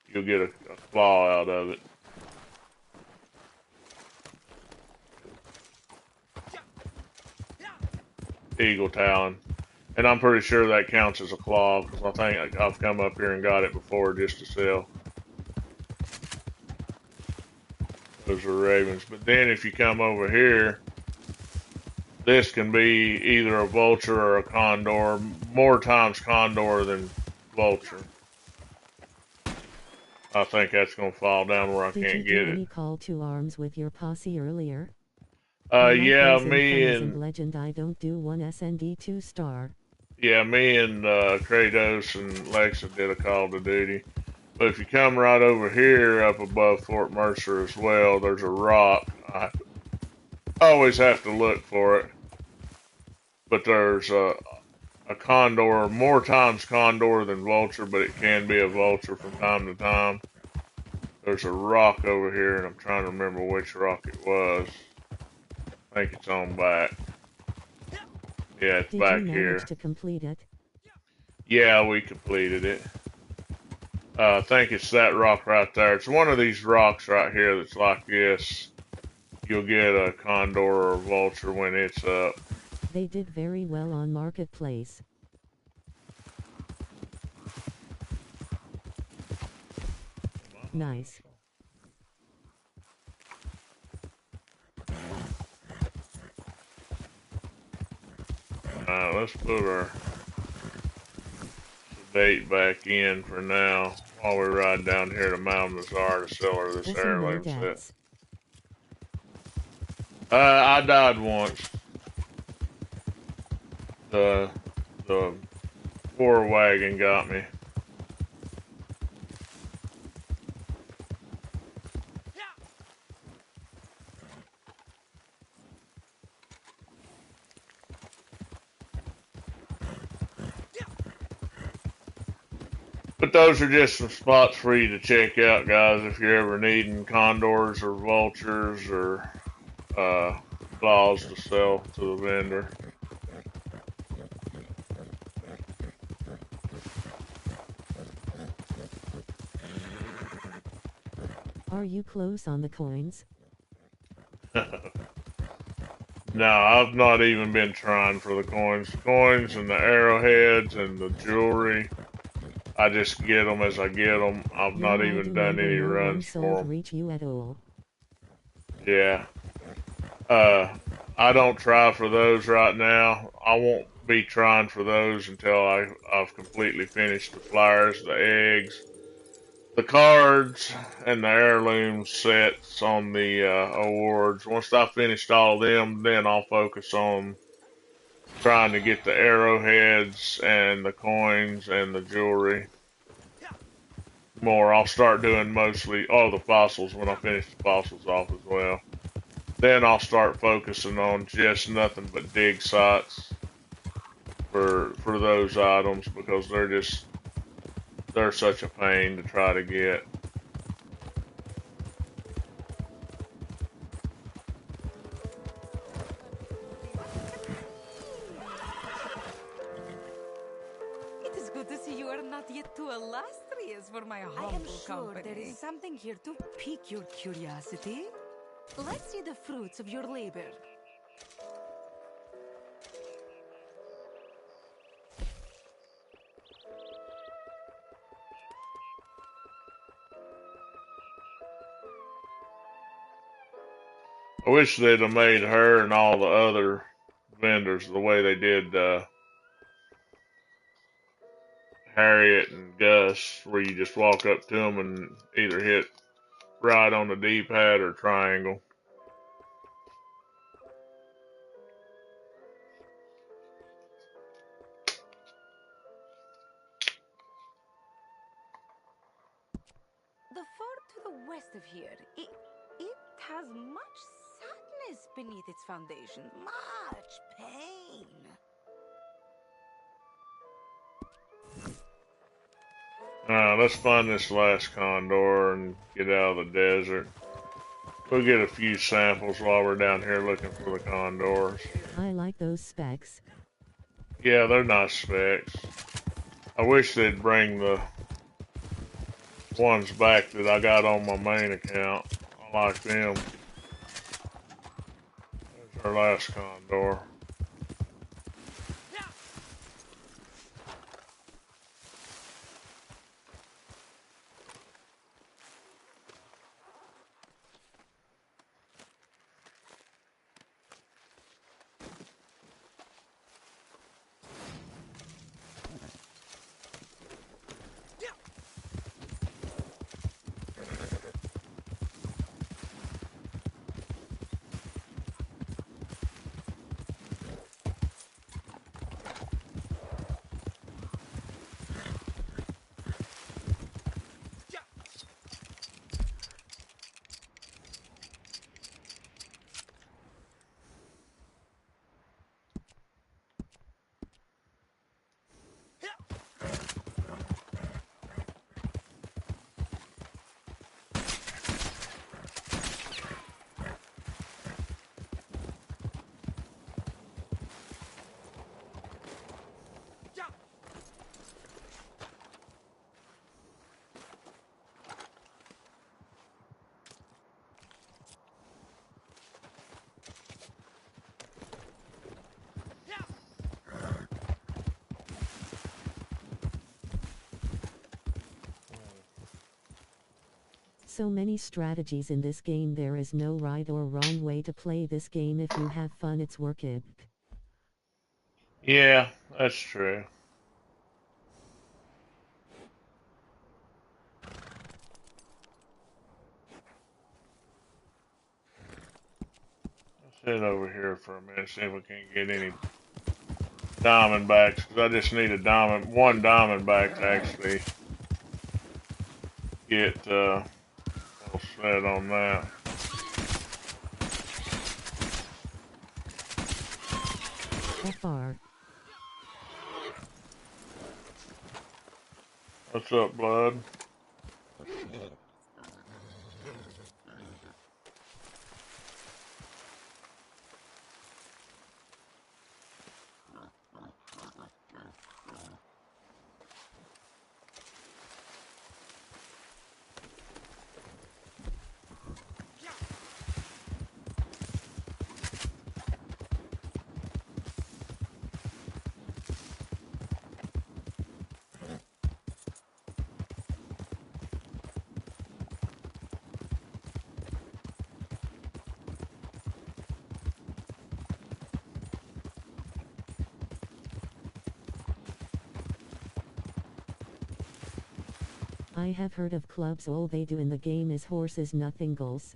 You'll get a claw out of it. Eagle talon. And I'm pretty sure that counts as a claw because I think I've come up here and got it before just to sell. Those are ravens. But then if you come over here, this can be either a vulture or a condor. More times condor than vulture. I think that's going to fall down where I Did can't you get do it. any call to arms with your posse earlier? I like Yeah, those me infamies and Legend. I don't do one SND 2-star. Kratos and Lexa did a call to duty. But if you come right over here, up above Fort Mercer as well, there's a rock. I always have to look for it. But there's a condor, more times condor than vulture, but it can be a vulture from time to time. There's a rock over here, and I'm trying to remember which rock it was. I think it's on back. Yeah, it's Did back you manage here. to complete it? Yeah, we completed it. I think it's that rock right there. It's one of these rocks right here that's like this. You'll get a condor or a vulture when it's up. They did very well on Marketplace. Nice. Let's put our sedate back in for now while we ride down here to Mount Mazar to sell her this Also no heirloom set. deaths. I died once. The war wagon got me. But those are just some spots for you to check out, guys, if you're ever needing condors or vultures or claws to sell to the vendor. Are you close on the coins? No, I've not even been trying for the coins. The coins and the arrowheads and the jewelry. I just get them as I get them. I've Yo, not I even do done any no one runs sold for them. reach you at all. Yeah. I don't try for those right now. I won't be trying for those until I've completely finished the flyers, the eggs, the cards, and the heirloom sets on the awards. Once I finished all of them, then I'll focus on trying to get the arrowheads and the coins and the jewelry more. I'll start doing mostly all the fossils when I finish the fossils off as well. Then I'll start focusing on just nothing but dig sites for those items because they're such a pain to try to get. It is good to see you are not yet too illustrious for my humble I am sure company. there is something here to pique your curiosity. Let's see the fruits of your labor. I wish they'd have made her and all the other vendors the way they did Harriet and Gus, where you just walk up to them and either hit right on the D-pad or triangle. The fort to the west of here, it has much sadness beneath its foundation. Much pain. Let's find this last condor and get out of the desert. We'll get a few samples while we're down here looking for the condors. I like those specs. Yeah, they're nice specs. I wish they'd bring the ones back that I got on my main account. I like them. There's our last condor. So many strategies in this game. There is no right or wrong way to play this game. If you have fun, it's worth it. Yeah, that's true. Let's head over here for a minute, see if we can get any diamondbacks, because I just need one diamondback to actually get all set on that. FR. What's up, blood? I have heard of clubs. All they do in the game is horses, nothing goals.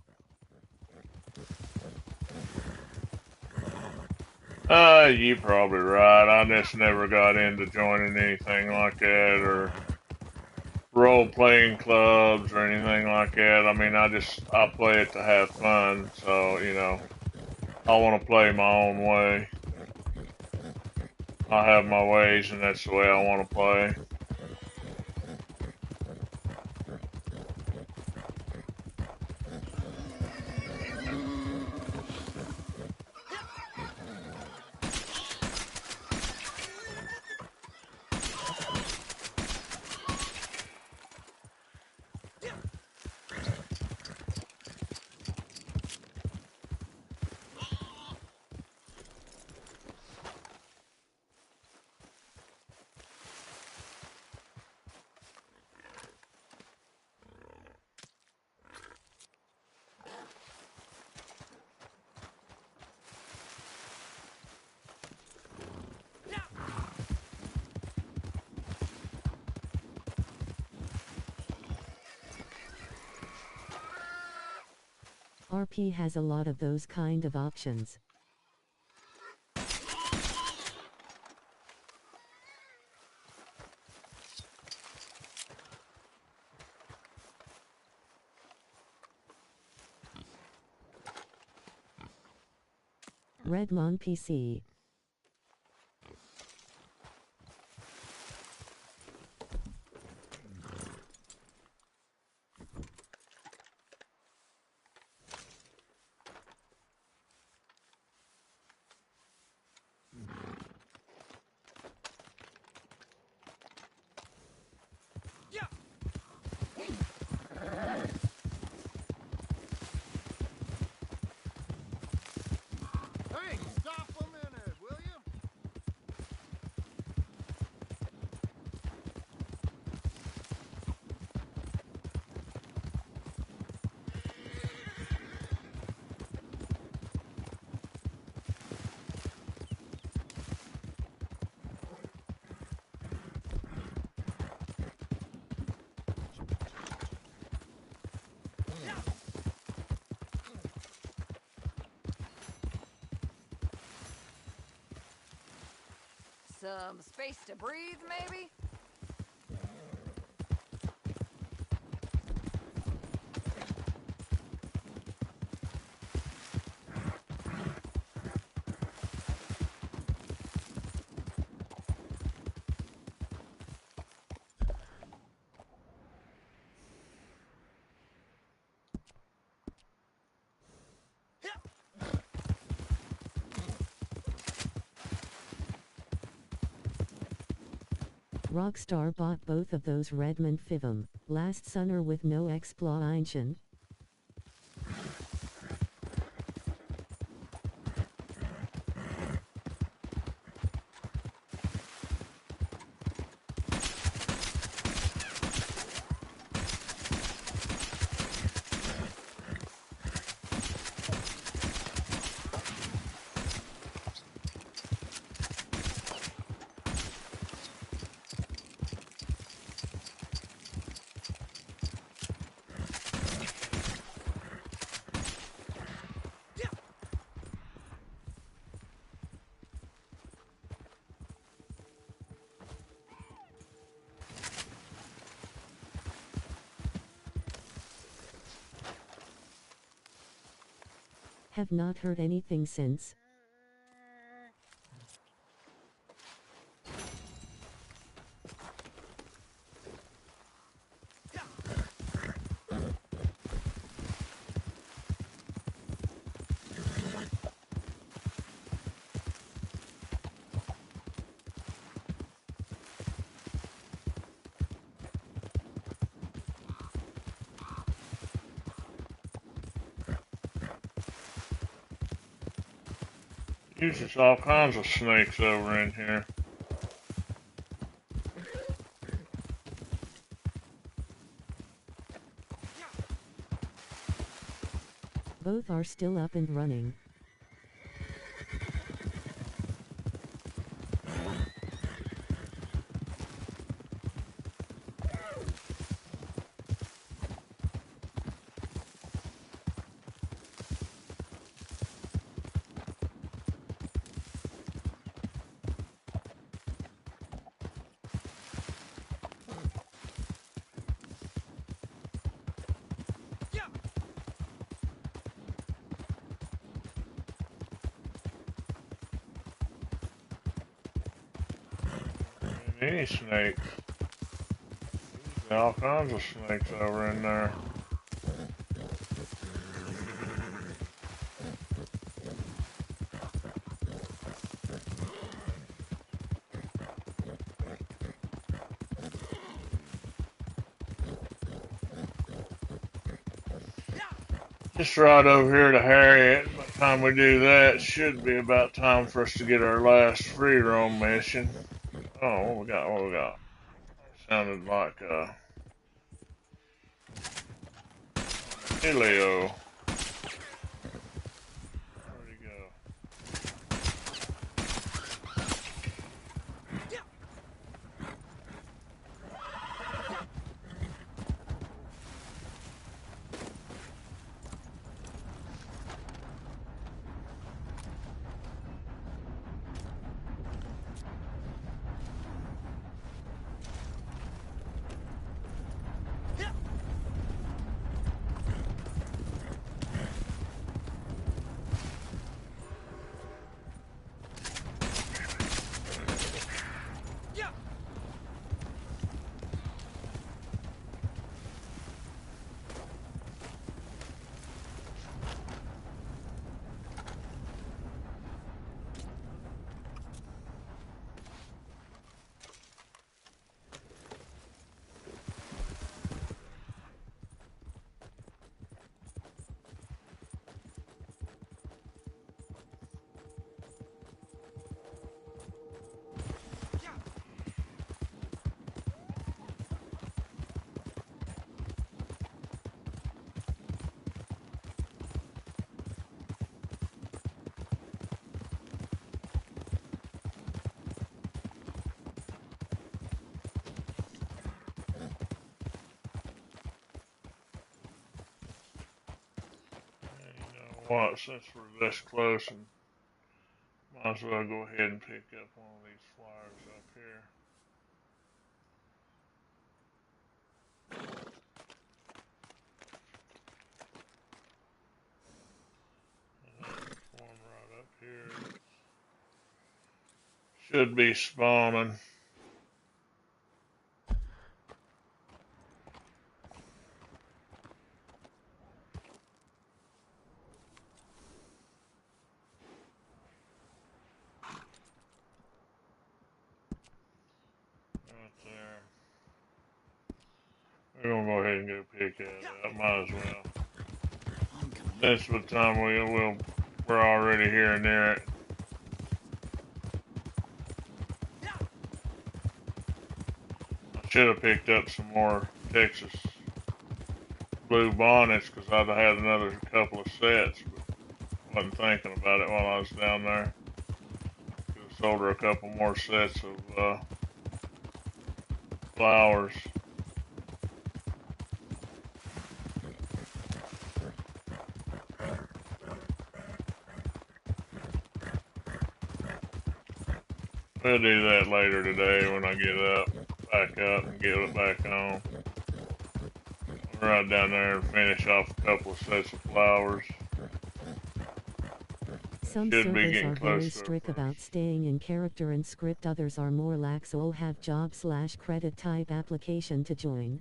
You're probably right. I just never got into joining anything like that or role-playing clubs or anything like that. I mean, I play it to have fun, so, I want to play my own way. I have my ways, and that's the way I want to play. RP has a lot of those kind of options. Redmon PC. Some space to breathe, maybe? Rockstar bought both of those Redmond Fivum last summer with no exploitation. Have not heard anything since. There's all kinds of snakes over in here. Both are still up and running. Any snakes. There's all kinds of snakes over in there. Just right over here to Harriet. By the time we do that, it should be about time for us to get our last free roam mission. Oh, what we got? What we got? Sounded like Helio. Where'd he go? What, since we're this close, and might as well go ahead and pick up one all these flyers up here. One right up here. Should be spawning. We're gonna go ahead and go pick that up. Might as well. Since by the time we're already here near it. I should have picked up some more Texas blue bonnets because I'd have had another couple of sets, but wasn't thinking about it while I was down there. Could have sold her a couple more sets of flowers. We'll do that later today when I get back up and get it back on. I'll ride down there and finish off a couple of sets of flowers. Some servers are very strict about staying in character and script, others are more lax or have job/credit type application to join.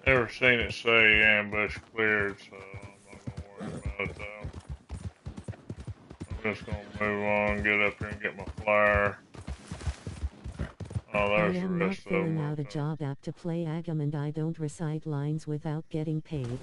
Never seen it say ambush cleared, so I'm not gonna worry about it though. I'm just gonna move on, get up here and get my flyer. Oh, there's I am the not rest of them. filling out a job app to play Agam, and I don't recite lines without getting paid.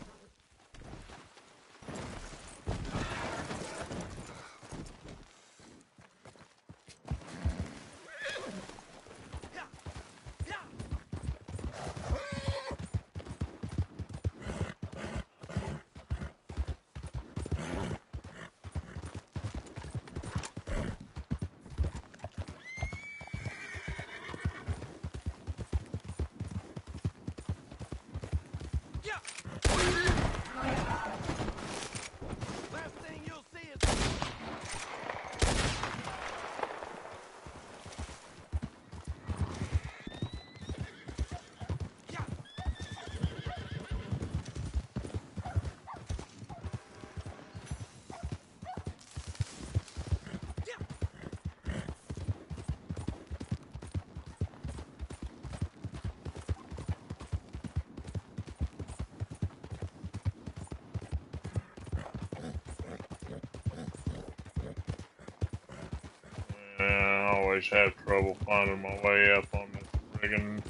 I always have trouble finding my way up on this friggin'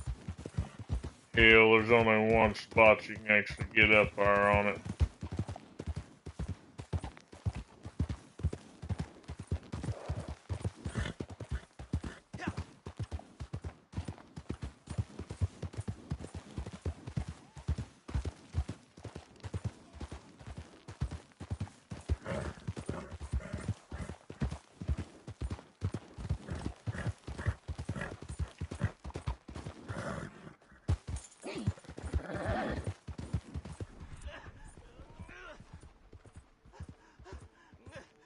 hill. There's only one spot you can actually get up there on it.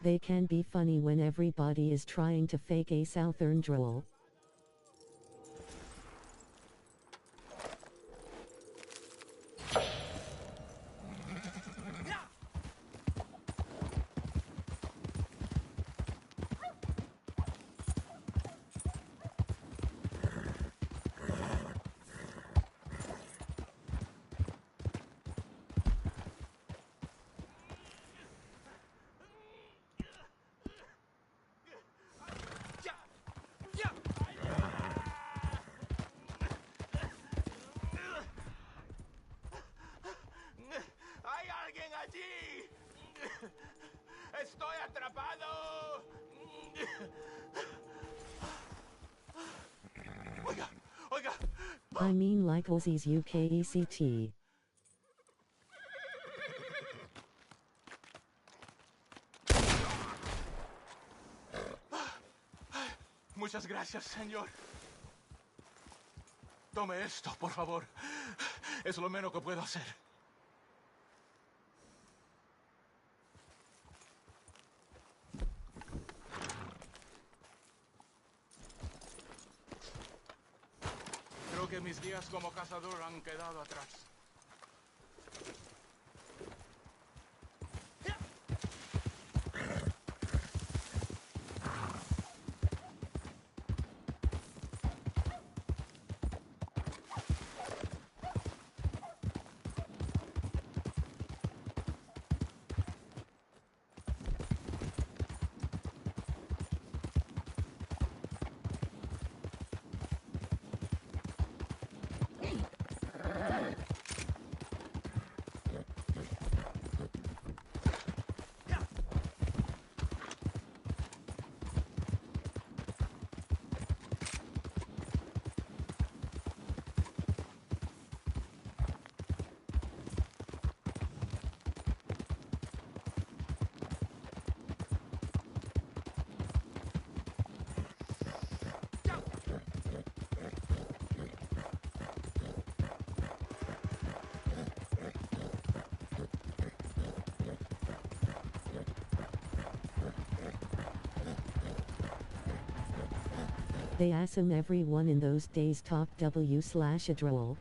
They can be funny when everybody is trying to fake a southern drawl. ¡Hay alguien allí! ¡Estoy atrapado! Oiga, oiga. I mean like Aussie's UKECT. Muchas gracias, señor. Tome esto, por favor. Es lo menos que puedo hacer. Creo que mis días como cazador han quedado atrás. They assume everyone in those days talked W/a drawl.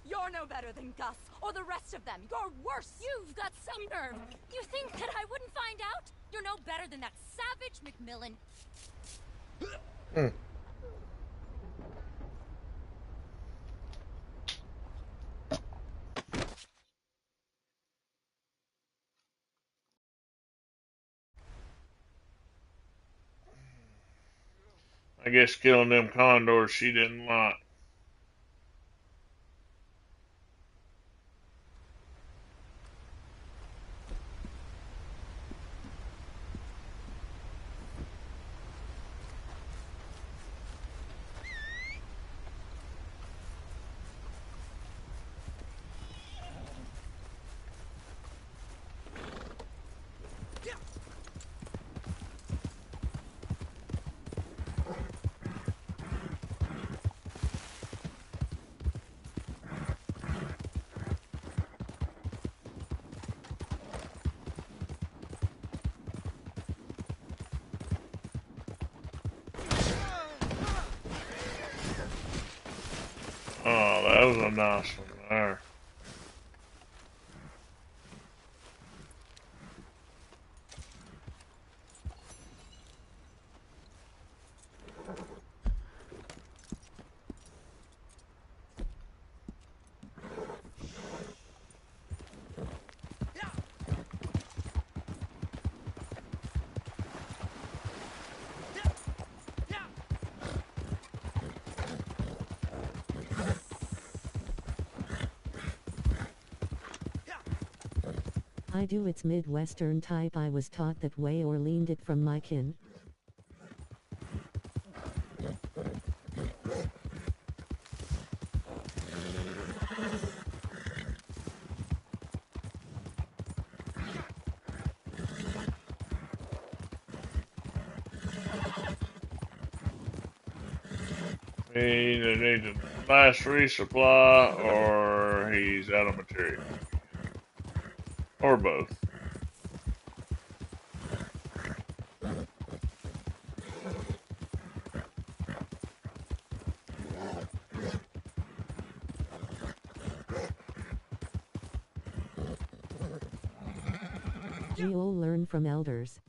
You're no better than Gus, or the rest of them. You're worse. You've got some nerve. You think that I wouldn't find out? You're no better than that savage McMillan. I guess killing them condors she didn't like. Oh, that was a nice one there. I do, it's Midwestern type. I was taught that way or leaned it from my kin. He either needs a last resupply or he's out of material. Or both. We all learn from elders.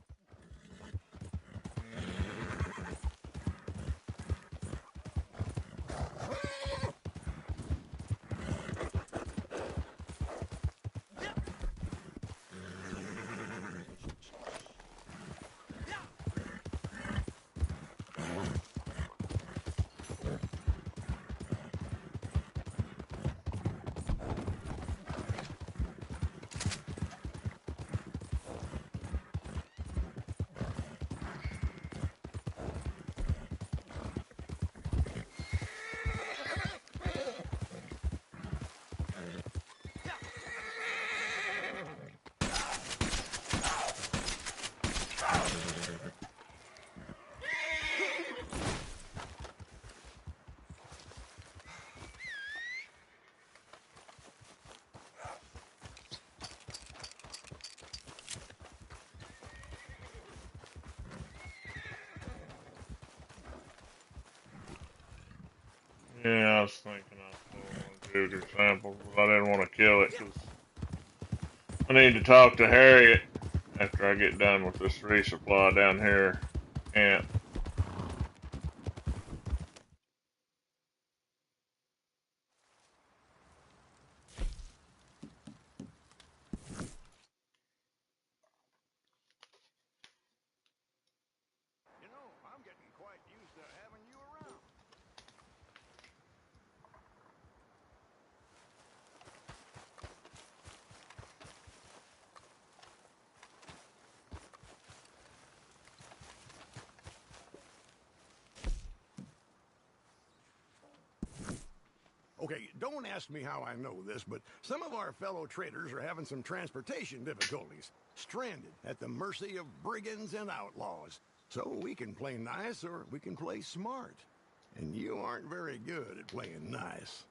Yeah, I was thinking I was going to do a sample, but I didn't want to kill it because I need to talk to Harriet after I get done with this resupply down here. Camp. You know, I'm getting quite used to having you around. Okay, don't ask me how I know this, but some of our fellow traders are having some transportation difficulties, stranded at the mercy of brigands and outlaws. So we can play nice or we can play smart. And you aren't very good at playing nice.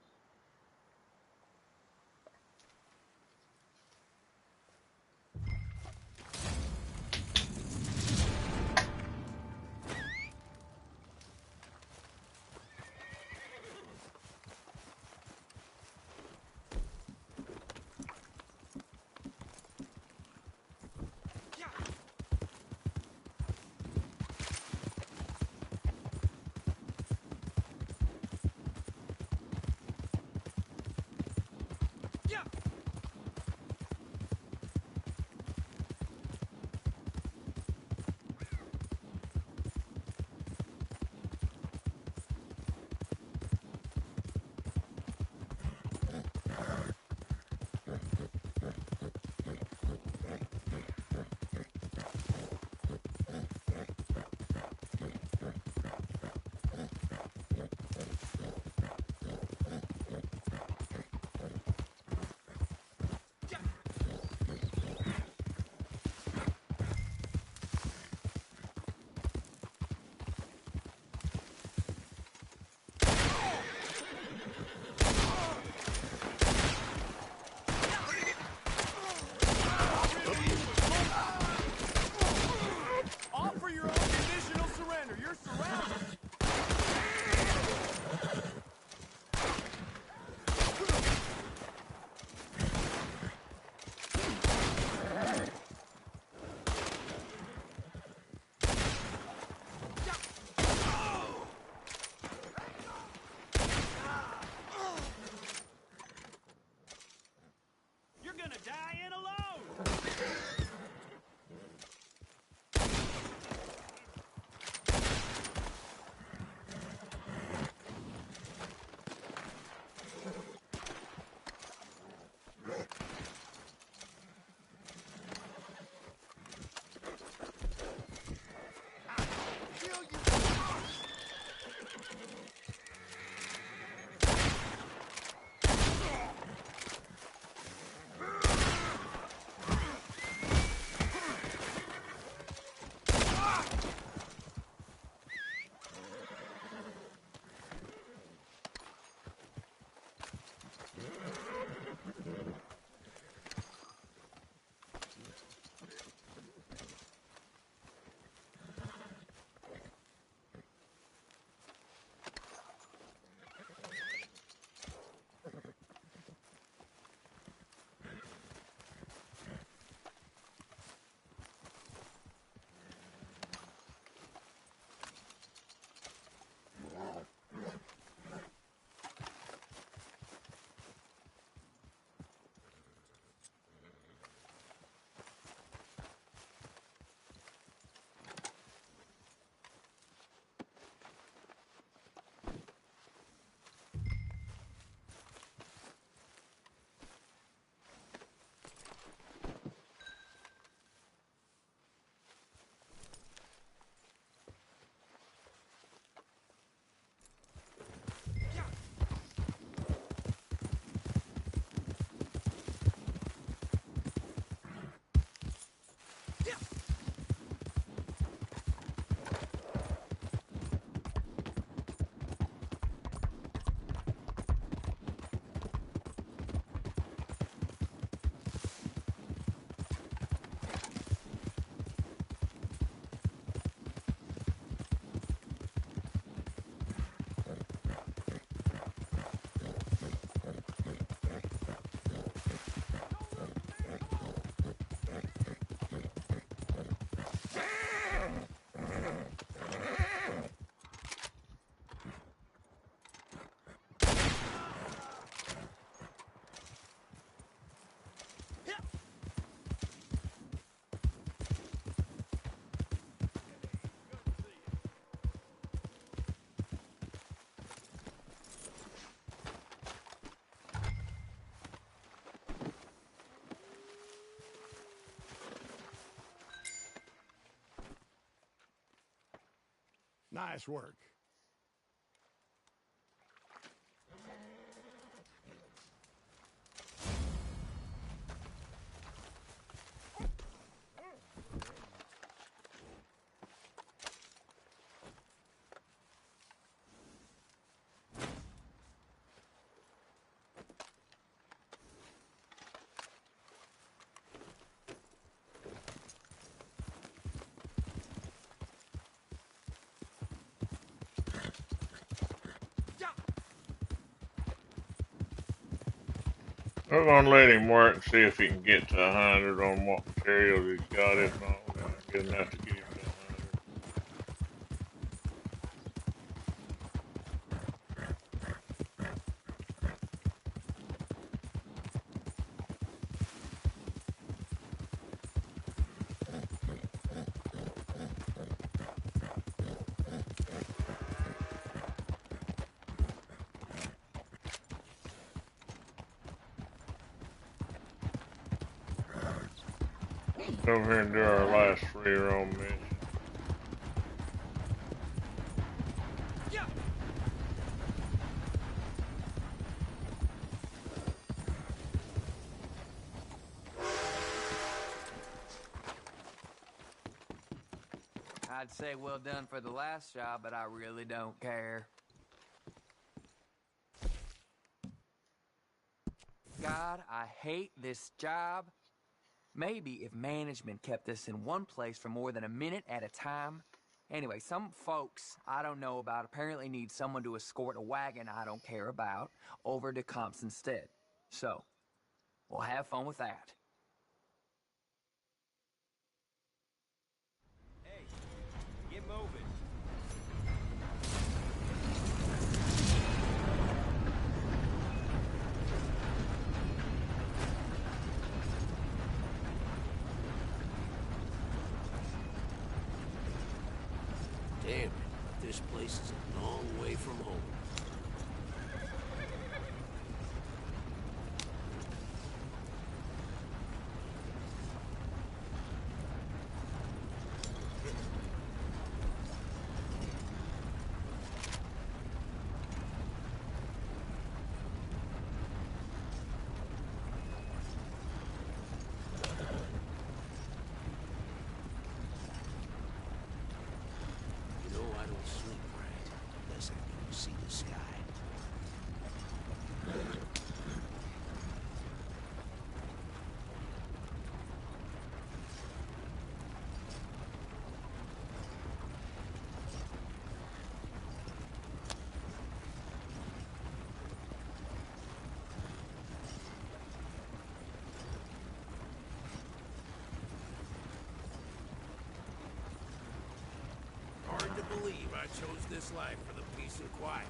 Nice work. We're gonna let him work and see if he can get to 100 on what materials he's got. If not, we're gonna get enough to get him to 100. Over here and do our last free roam mission. I'd say well done for the last job, but I really don't care. God, I hate this job. Maybe if management kept this in one place for more than a minute at a time. Anyway, some folks I don't know about apparently need someone to escort a wagon I don't care about over to Comp's instead. So, we'll have fun with that. Hey, get moving. Damn it, this place is a long way from home. I don't sleep right unless I can see the sky. Hard to believe I chose this life for the peace and quiet.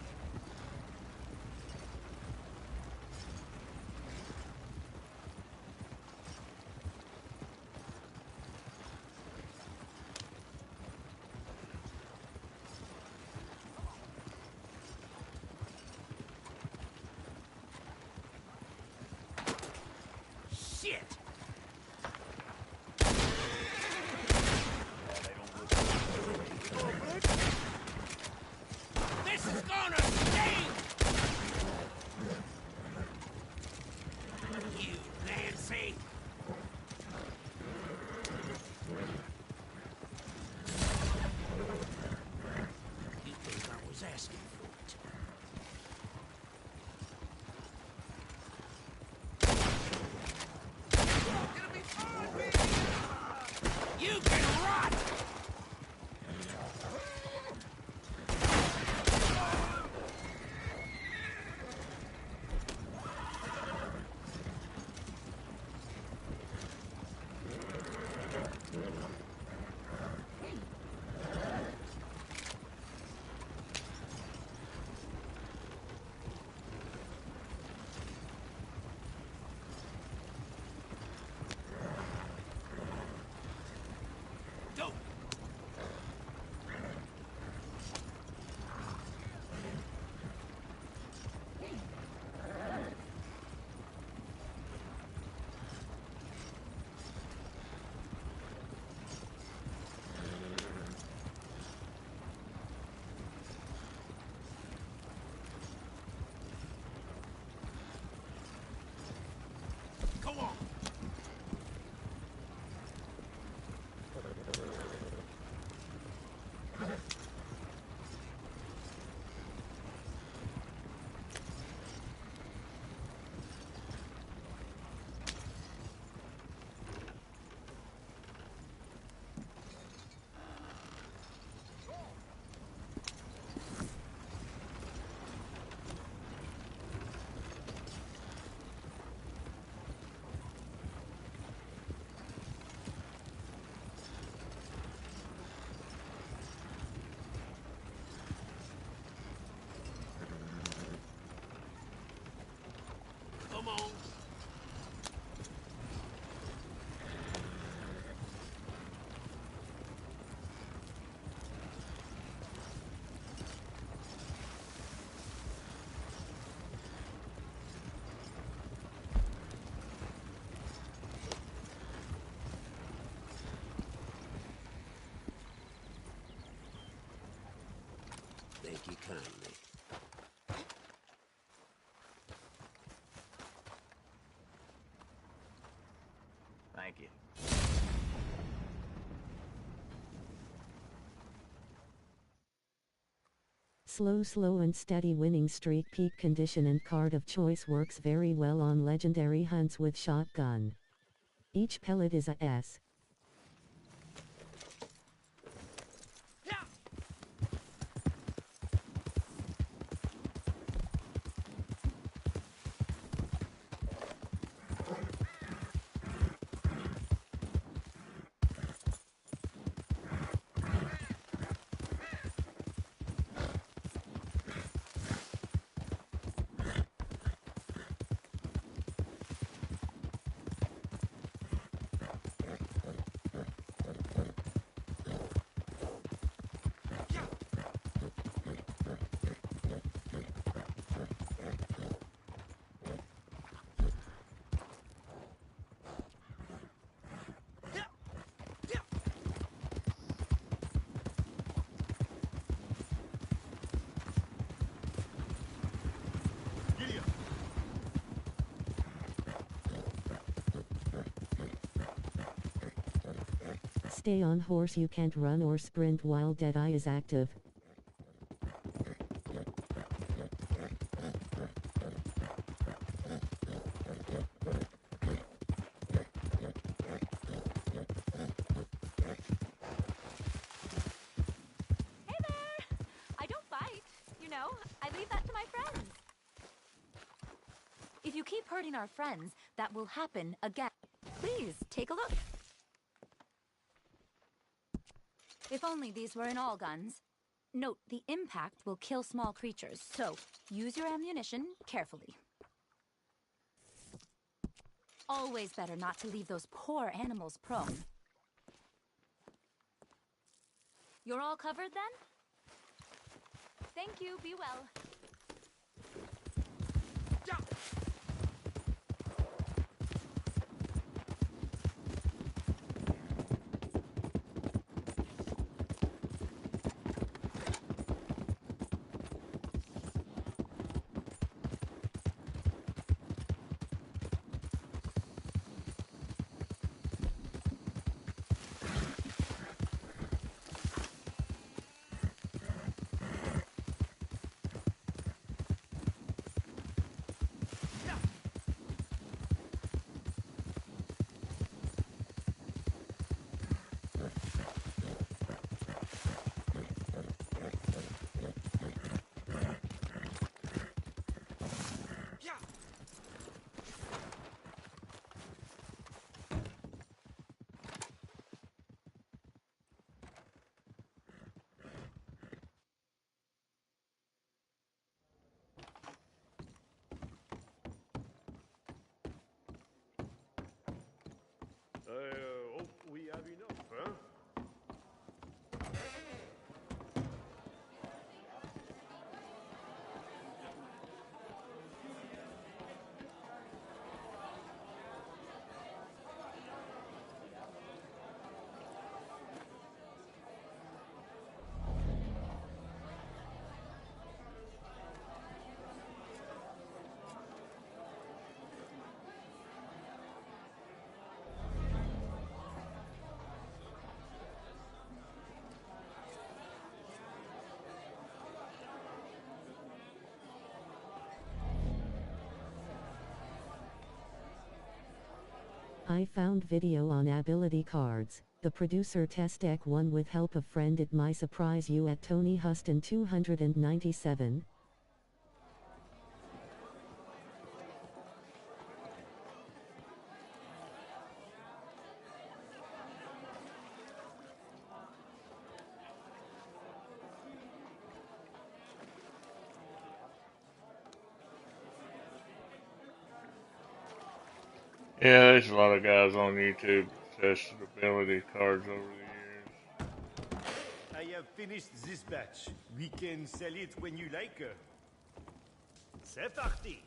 Shit! This is gonna sting! You Nancy! You think I was asking for it? Thank you kindly. Thank you. Slow and steady winning streak, peak condition and card of choice works very well on legendary hunts with shotgun. Each pellet is a S. Stay on horse, you can't run or sprint while Deadeye is active. Hey there! I don't bite. You know, I leave that to my friends. If you keep hurting our friends, that will happen again. Please, take a look. If only these were in all guns. Note, the impact will kill small creatures, so use your ammunition carefully. Always better not to leave those poor animals prone. You're all covered then? Thank you, be well. We have enough, huh? I found video on ability cards. The producer test deck one with help of friend at my surprise you at Tony Huston 297. Yeah, there's a lot of guys on YouTube tested ability cards over the years. I have finished this batch. We can sell it when you like. C'est parti!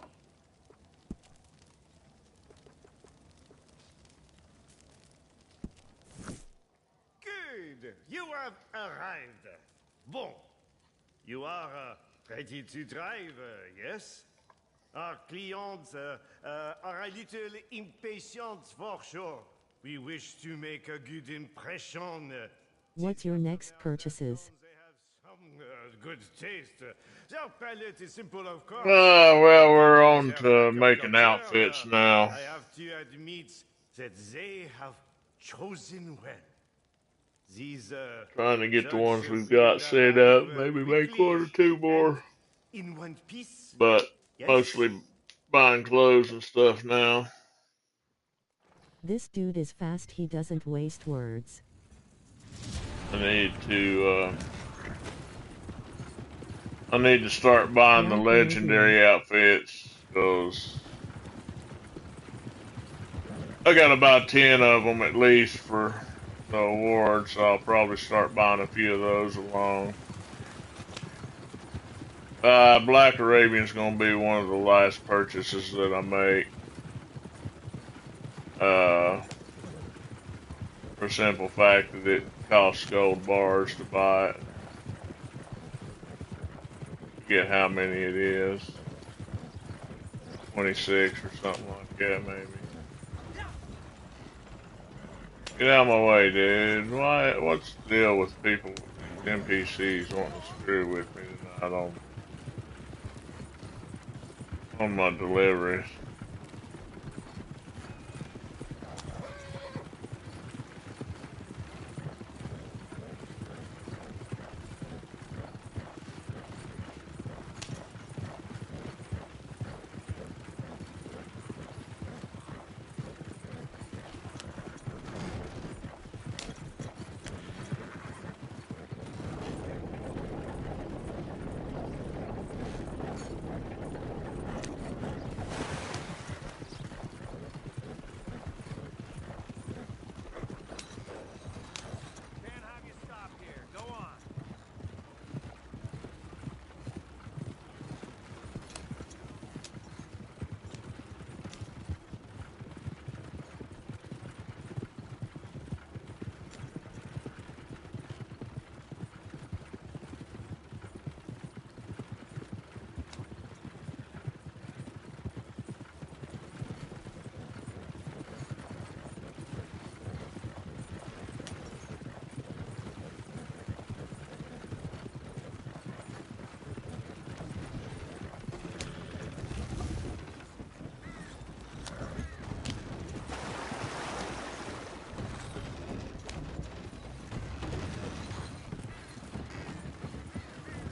Good! You have arrived. Bon. You are ready to drive, yes? Our clients are a little impatient for sure. We wish to make a good impression. What's your next purchases? They have some good taste. Their palate is simple, of course. Well, we're on Their to makeup making culture, outfits now. I have to admit that they have chosen well. These Trying to get the ones thugs we've bring got their set armor up. Maybe make quickly one or two and more. in one piece. But Yes. mostly buying clothes and stuff now. This dude is fast, he doesn't waste words. I need to start buying the Yeah, legendary outfits, because I gotta buy 10 of them at least for the award, so I'll probably start buying a few of those along. Black Arabian's gonna be one of the last purchases that I make. For the simple fact that it costs gold bars to buy it. Forget how many it is. 26 or something like that, maybe. Get out of my way, dude. What's the deal with people, NPCs, wanting to screw with me tonight on my deliveries? Can't have you stop here. Go on.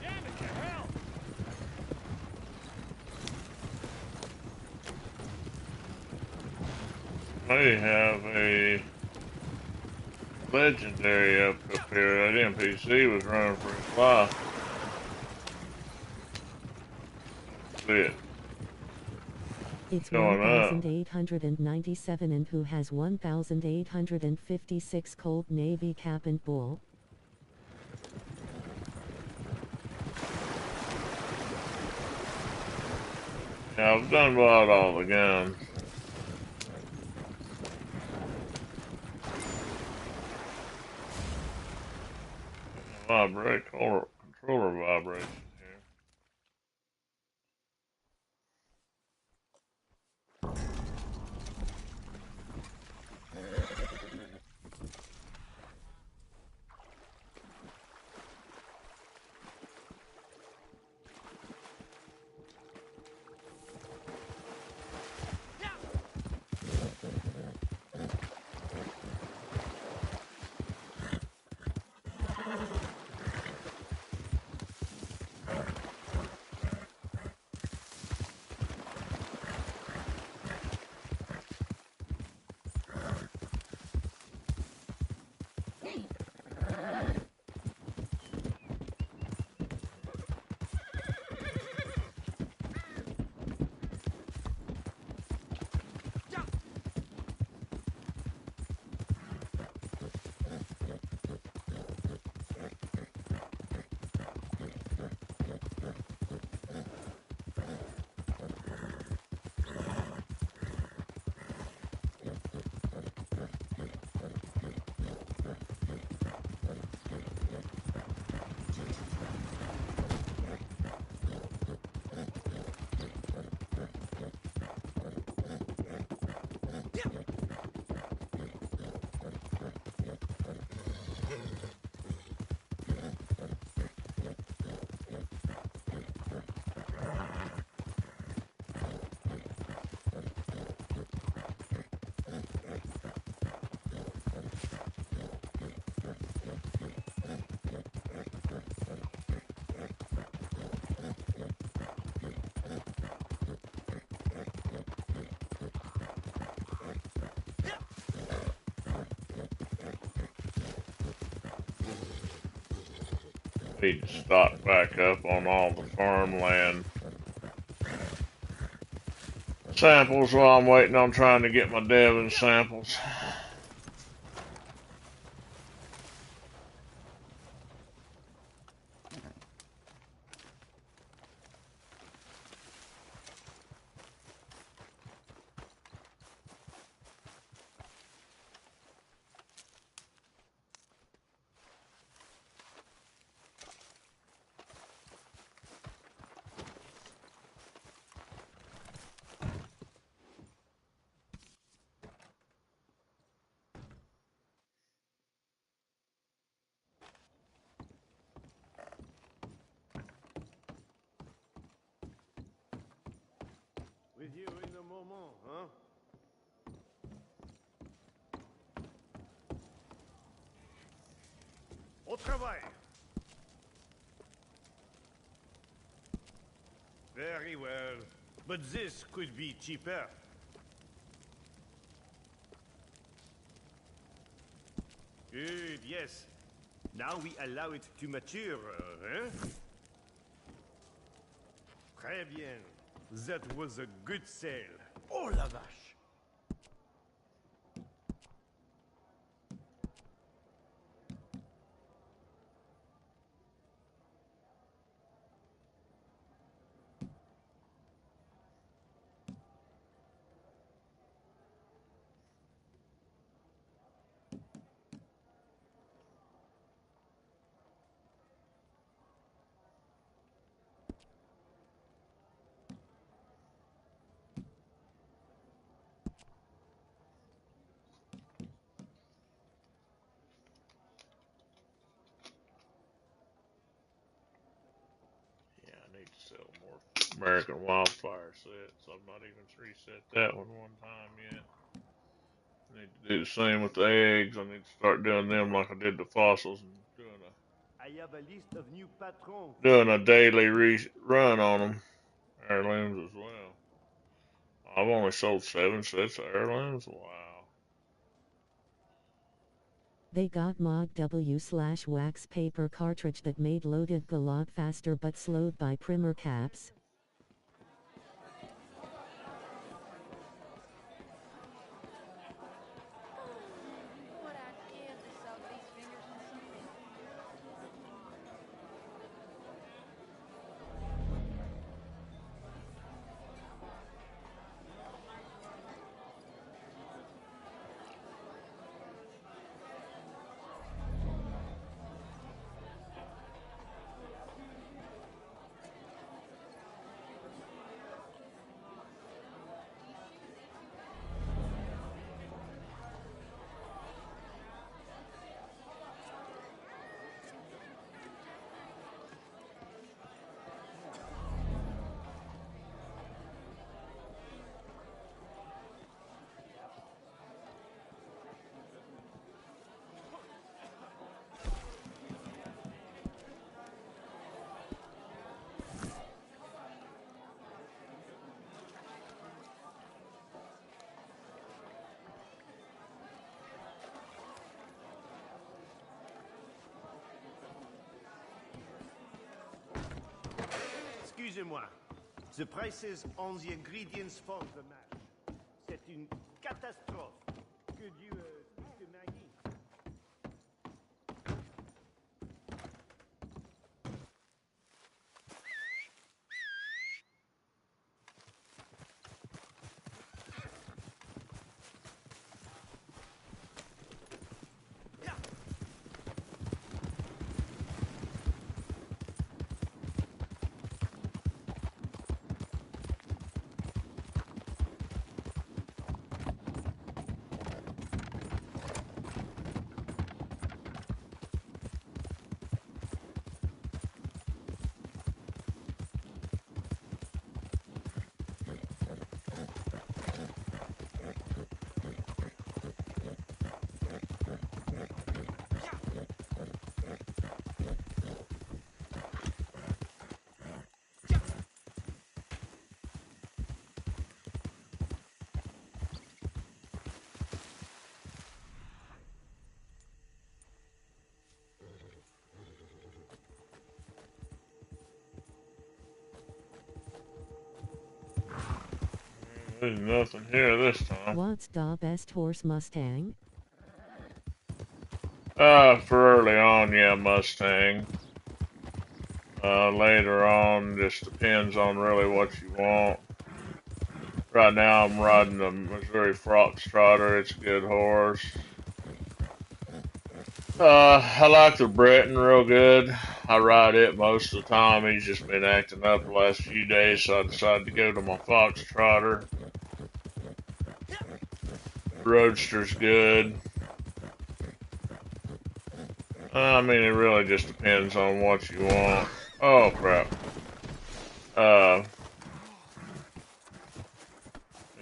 Damn it, to hell! I have a legendary up here. That NPC was running for his life. Shit. It's Going up. 1,897 and who has 1,856 Cold Navy cap and bull? Yeah, I've done bought all the guns. Controller vibration here. Need to stock back up on all the farmland samples while I'm waiting on trying to get my Devon samples. With you in a moment, huh? Au travail. Very well. But this could be cheaper. Good, yes. Now we allow it to mature, hein? Très bien. That was a good sale. Oh la vache! Yeah, I need to sell more American Wildfire sets. I've not even reset that one time yet. I need to do the same with the eggs. I need to start doing them like I did the fossils and I have a list of new patrons. doing a daily run on them. Heirlooms as well. I've only sold 7 sets of heirlooms. Wow. They got mod W/wax paper cartridge that made loading a lot faster but slowed by primer caps. What I'd give to soak these fingers in something. Excusez-moi. The prices on the ingredients for the mash. C'est une catastrophe. Could you speak to Maggie? There's nothing here this time. What's the best horse, Mustang? For early on, yeah, Mustang. Later on, just depends on really what you want. Right now, I'm riding the Missouri Foxtrotter. It's a good horse. I like the Breton real good. I ride it most of the time. He's just been acting up the last few days, so I decided to go to my Foxtrotter. Roadster's good. I mean, it really just depends on what you want. Oh, crap.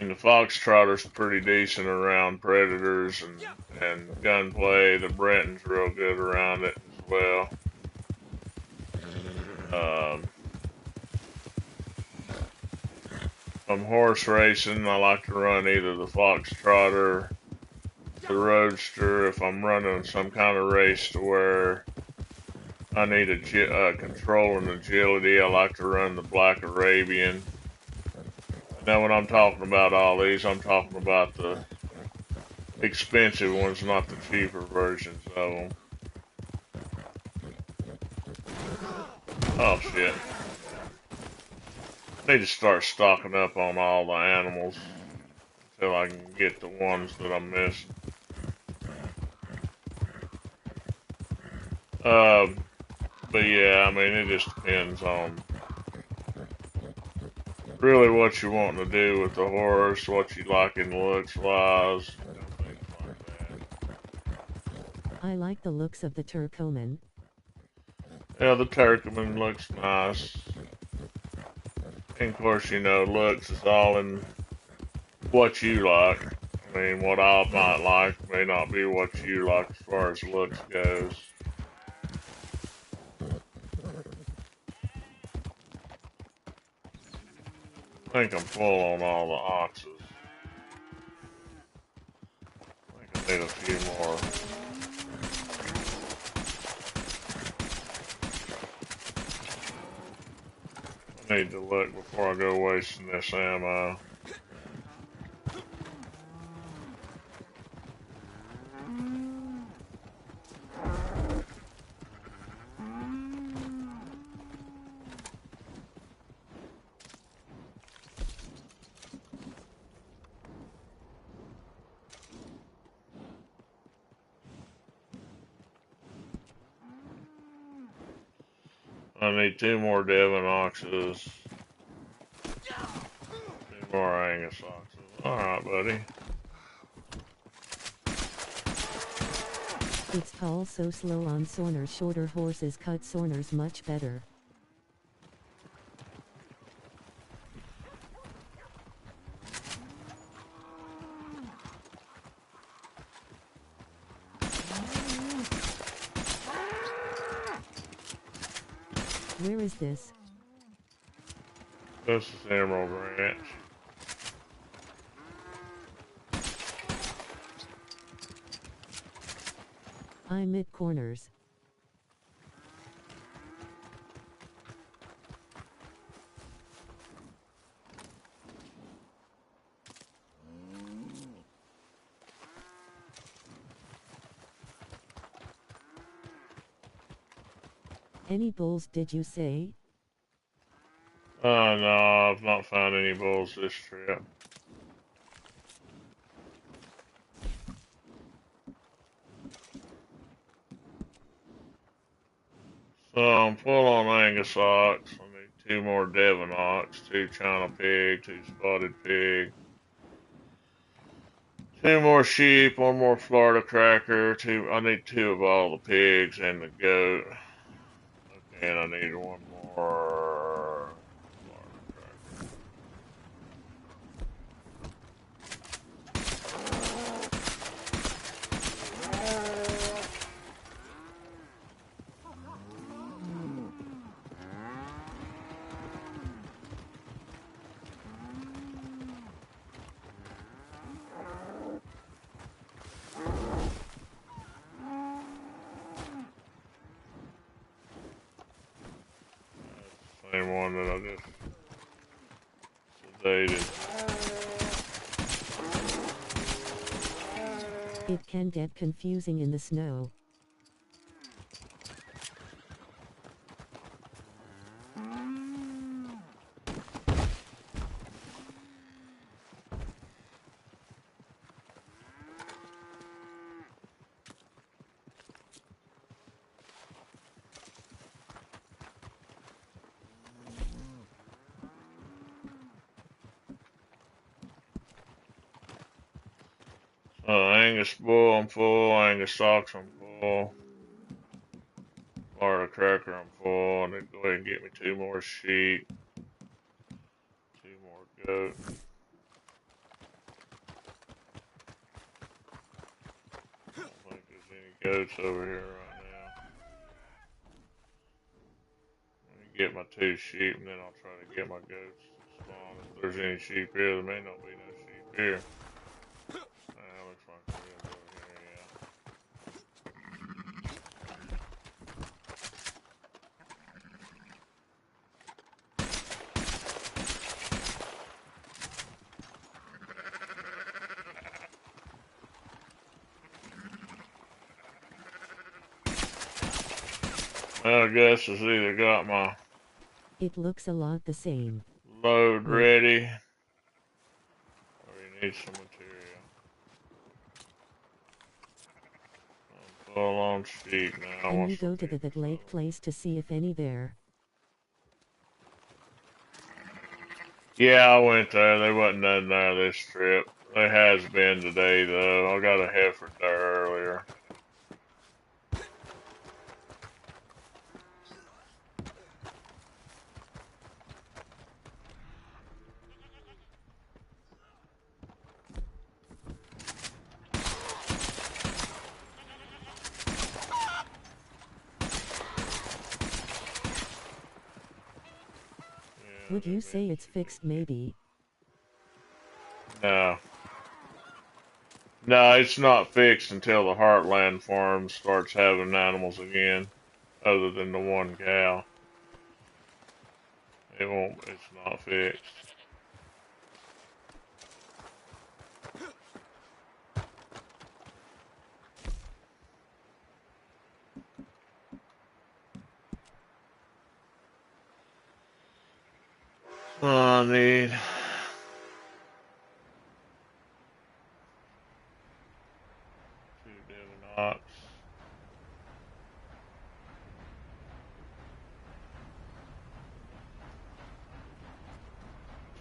And the Foxtrotter's pretty decent around predators and gunplay. The Breton's real good around it as well. If I'm horse racing, I like to run either the Foxtrotter, the Roadster. If I'm running some kind of race to where I need control and agility, I like to run the Black Arabian. Now, when I'm talking about all these, I'm talking about the expensive ones, not the cheaper versions of them. Oh, shit. I need to start stocking up on all the animals until I can get the ones that I'm missing. But yeah, I mean, it just depends on really what you're wanting to do with the horse, what you like in looks wise, things like that. I like the looks of the Turcoman. Yeah, the Turcoman looks nice. And of course, you know, looks is all in what you like. I mean, what I might like may not be what you like as far as looks goes. I think I'm full on all the oxes. I think I need a few more. I need to look before I go wasting this ammo. I need 2 more Devon oxes. 2 more Angus oxes. Alright, buddy. It's tall, so slow on Sorners. Shorter horses cut Sorners much better. Where is this? This is Emerald Ranch. I'm mid corners. Any bulls, did you say? No, I've not found any bulls this trip. So I'm full on Angus ox. I need 2 more Devon ox, 2 China pig, 2 spotted pig, 2 more sheep, 1 more Florida cracker, 2. I need 2 of all the pigs and the goat. Okay, and I need 1 more Florida cracker. Same one that I just sedated. It can get confusing in the snow. Angus bull, I'm full. Angus ox, I'm full. Florida cracker, I'm full. And then go ahead and get me 2 more sheep. 2 more goats. I don't think there's any goats over here right now. Let me get my 2 sheep and then I'll try to get my goats to spawn. If there's any sheep here, there may not be no sheep here. Looks like there is over here, yeah. Well, I guess it's either got my It looks a lot the same. load ready, or you need some material. I'm full on sheep now. And you go to that lake place to see if any there. Yeah, I went there. There wasn't nothing there this trip. There has been today, though. I got a heifer there earlier. Would you say it's fixed maybe? No. No, it's not fixed until the Heartland farm starts having animals again, other than the 1 cow. It's not fixed. I need 2 Devon ox.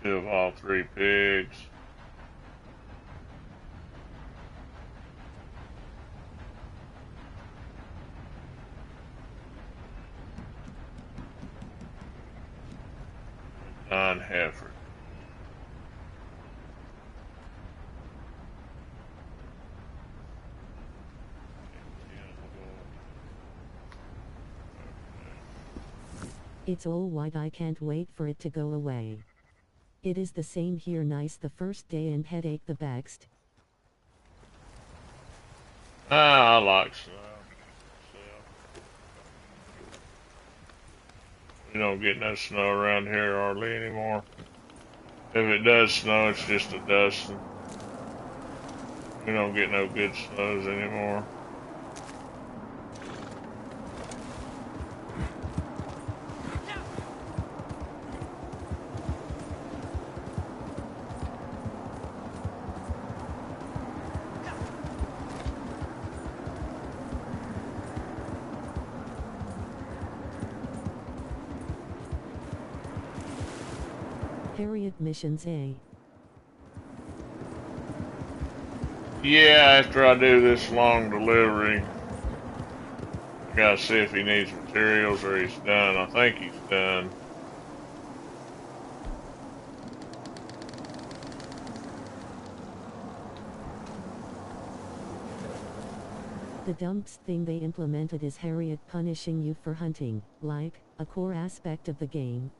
2 of all 3 pigs. And 9 heifers. It's all white. I can't wait for it to go away. It is the same here. Nice the first day and headache the next. I like snow. We don't get no snow around here hardly anymore. If it does snow, it's just a dusting. We don't get no good snows anymore. Harriet missions A. Yeah, after I do this long delivery, I gotta see if he needs materials or he's done. I think he's done. The dumbest thing they implemented is Harriet punishing you for hunting, like, a core aspect of the game.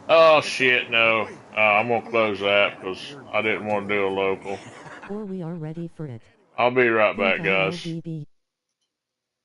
Oh shit, no. I'm gonna close that because I didn't want to do a local. Or we are ready for it. I'll be right back, guys.